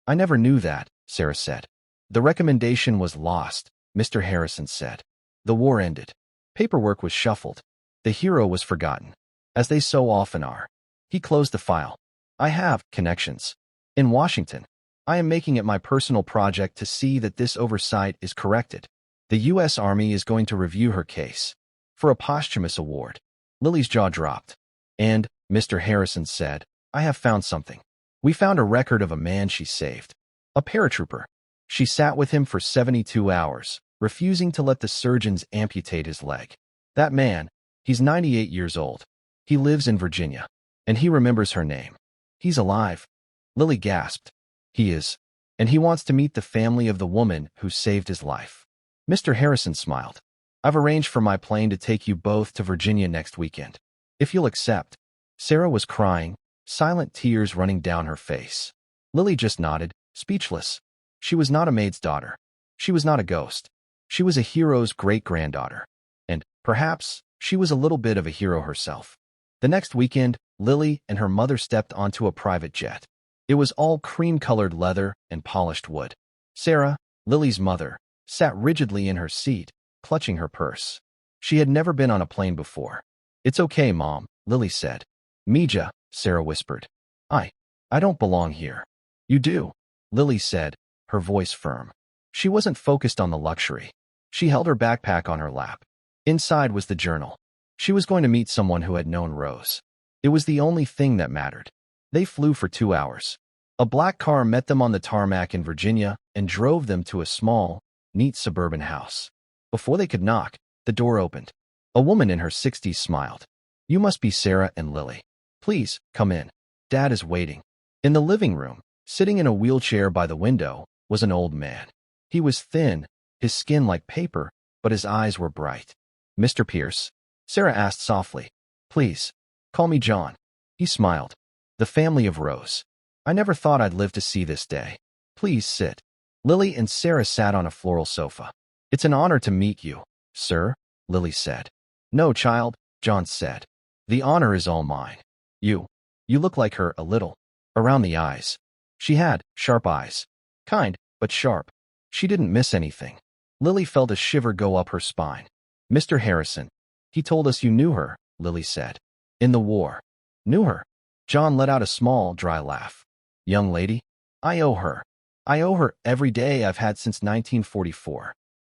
I never knew that," Sarah said. "The recommendation was lost," Mr. Harrison said. "The war ended. Paperwork was shuffled. The hero was forgotten, as they so often are." He closed the file. "I have connections. In Washington. I am making it my personal project to see that this oversight is corrected. The U.S. Army is going to review her case. For a posthumous award." Lily's jaw dropped. "And," Mr. Harrison said, "I have found something. We found a record of a man she saved. A paratrooper. She sat with him for 72 hours, refusing to let the surgeons amputate his leg. That man, he's 98 years old. He lives in Virginia. And he remembers her name. He's alive." Lily gasped. "He is. And he wants to meet the family of the woman who saved his life." Mr. Harrison smiled. "I've arranged for my plane to take you both to Virginia next weekend. If you'll accept." Sarah was crying, silent tears running down her face. Lily just nodded, speechless. She was not a maid's daughter. She was not a ghost. She was a hero's great-granddaughter. And, perhaps, she was a little bit of a hero herself. The next weekend, Lily and her mother stepped onto a private jet. It was all cream-colored leather and polished wood. Sarah, Lily's mother, sat rigidly in her seat, clutching her purse. She had never been on a plane before. "It's okay, Mom," Lily said. "Mija," Sarah whispered. I don't belong here." "You do," Lily said, her voice firm. She wasn't focused on the luxury. She held her backpack on her lap. Inside was the journal. She was going to meet someone who had known Rose. It was the only thing that mattered. They flew for 2 hours. A black car met them on the tarmac in Virginia and drove them to a small, neat suburban house. Before they could knock, the door opened. A woman in her 60s smiled. "You must be Sarah and Lily. Please, come in. Dad is waiting." In the living room, sitting in a wheelchair by the window, was an old man. He was thin, his skin like paper, but his eyes were bright. "Mr. Pierce?" Sarah asked softly. "Please, call me John." He smiled. "The family of Rose. I never thought I'd live to see this day. Please sit." Lily and Sarah sat on a floral sofa. "It's an honor to meet you, sir," Lily said. "No, child," John said. "The honor is all mine. You look like her a little. Around the eyes." She had sharp eyes. Kind, but sharp. She didn't miss anything. Lily felt a shiver go up her spine. "Mr. Harrison, he told us you knew her," Lily said. "In the war." "Knew her?" John let out a small, dry laugh. "Young lady, I owe her. I owe her every day I've had since 1944.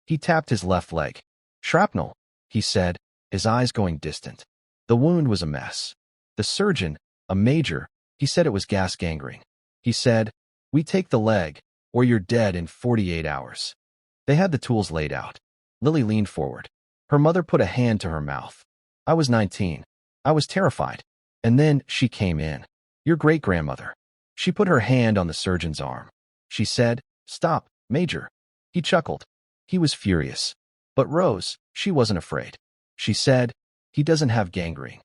He tapped his left leg. "Shrapnel," he said, his eyes going distant. The wound was a mess. The surgeon, a major, he said it was gas gangrene. He said, "We take the leg, or you're dead in 48 hours." They had the tools laid out. Lily leaned forward. Her mother put a hand to her mouth. "I was 19. I was terrified. And then she came in." Your great-grandmother. She put her hand on the surgeon's arm. She said, "Stop, Major." He chuckled. He was furious. But Rose, she wasn't afraid. She said, "He doesn't have gangrene."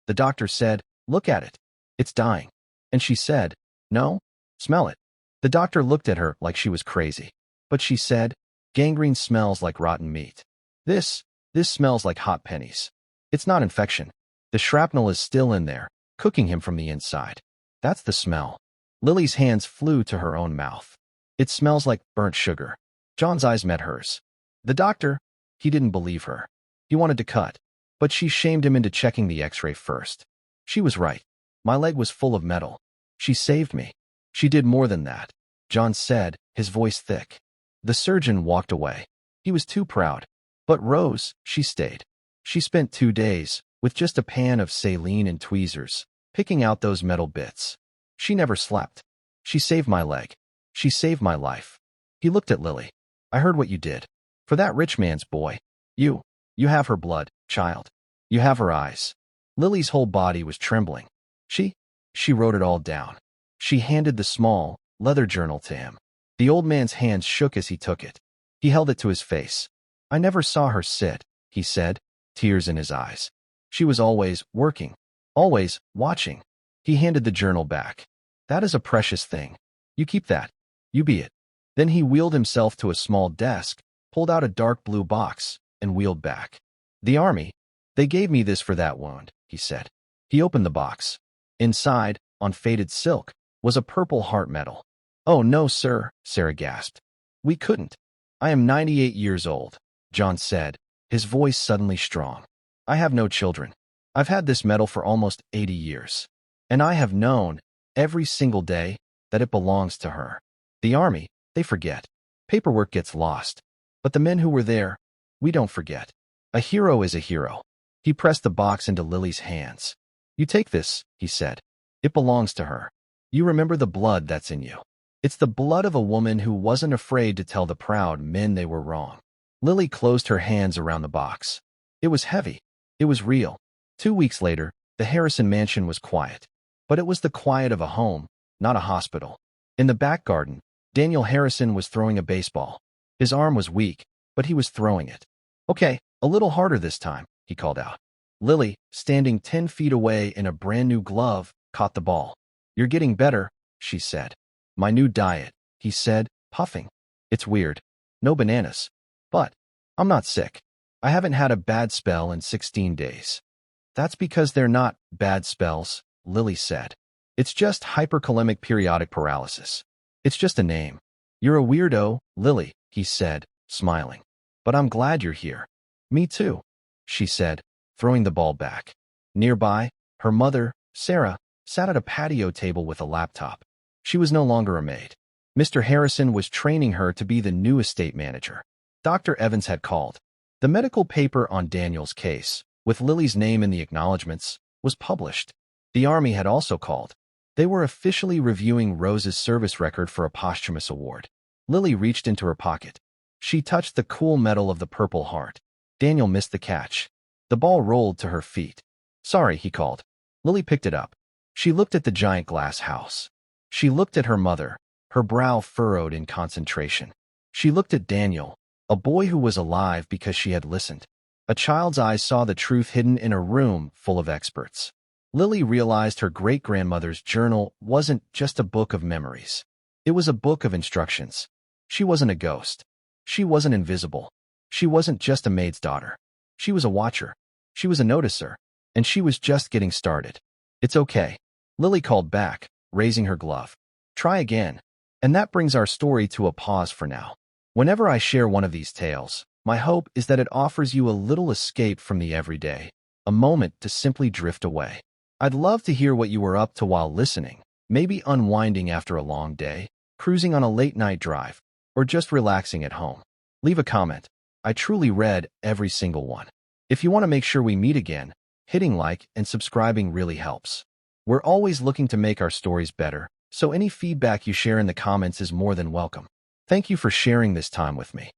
The doctor said, "Look at it. It's dying." And she said, "No, smell it." The doctor looked at her like she was crazy. But she said, "Gangrene smells like rotten meat. This smells like hot pennies. It's not infection. The shrapnel is still in there, cooking him from the inside. That's the smell." Lily's hands flew to her own mouth. "It smells like burnt sugar." John's eyes met hers. The doctor, he didn't believe her. He wanted to cut, but she shamed him into checking the x-ray first. She was right. My leg was full of metal. She saved me. She did more than that, John said, his voice thick. The surgeon walked away. He was too proud. But Rose, she stayed. She spent 2 days, with just a pan of saline and tweezers, picking out those metal bits. She never slept. She saved my leg. She saved my life. He looked at Lily. "I heard what you did. For that rich man's boy. You have her blood, child. You have her eyes." Lily's whole body was trembling. She wrote it all down. She handed the small, leather journal to him. The old man's hands shook as he took it. He held it to his face. "I never saw her sit," he said, tears in his eyes. "She was always working, always watching." He handed the journal back. "That is a precious thing. You keep that. You be it." Then he wheeled himself to a small desk, pulled out a dark blue box, and wheeled back. "The army. They gave me this for that wound," he said. He opened the box. Inside, on faded silk, was a purple heart medal. "Oh, no, sir," Sarah gasped. "We couldn't. I am 98 years old," John said, his voice suddenly strong. "I have no children. I've had this medal for almost 80 years. And I have known, every single day, that it belongs to her. The army, they forget. Paperwork gets lost. But the men who were there, we don't forget. A hero is a hero." He pressed the box into Lily's hands. "You take this," he said. "It belongs to her. You remember the blood that's in you. It's the blood of a woman who wasn't afraid to tell the proud men they were wrong." Lily closed her hands around the box. It was heavy. It was real. 2 weeks later, the Harrison mansion was quiet. But it was the quiet of a home, not a hospital. In the back garden, Daniel Harrison was throwing a baseball. His arm was weak, but he was throwing it. "Okay, a little harder this time," he called out. Lily, standing 10 feet away in a brand-new glove, caught the ball. "You're getting better," she said. "My new diet," he said, puffing. "It's weird. No bananas. But I'm not sick. I haven't had a bad spell in 16 days. "That's because they're not bad spells," Lily said. "It's just hyperkalemic periodic paralysis. It's just a name." "You're a weirdo, Lily," he said, smiling. "But I'm glad you're here." "Me too," she said, throwing the ball back. Nearby, her mother, Sarah, sat at a patio table with a laptop. She was no longer a maid. Mr. Harrison was training her to be the new estate manager. Dr. Evans had called. The medical paper on Daniel's case, with Lily's name in the acknowledgments, was published. The Army had also called. They were officially reviewing Rose's service record for a posthumous award. Lily reached into her pocket. She touched the cool metal of the Purple Heart. Daniel missed the catch. The ball rolled to her feet. "Sorry," he called. Lily picked it up. She looked at the giant glass house. She looked at her mother, her brow furrowed in concentration. She looked at Daniel, a boy who was alive because she had listened. A child's eyes saw the truth hidden in a room full of experts. Lily realized her great-grandmother's journal wasn't just a book of memories. It was a book of instructions. She wasn't a ghost. She wasn't invisible. She wasn't just a maid's daughter. She was a watcher. She was a noticer. And she was just getting started. "It's okay," Lily called back, raising her glove. "Try again." And that brings our story to a pause for now. Whenever I share one of these tales, my hope is that it offers you a little escape from the everyday, a moment to simply drift away. I'd love to hear what you were up to while listening, maybe unwinding after a long day, cruising on a late-night drive, or just relaxing at home. Leave a comment. I truly read every single one. If you want to make sure we meet again, hitting like and subscribing really helps. We're always looking to make our stories better, so any feedback you share in the comments is more than welcome. Thank you for sharing this time with me.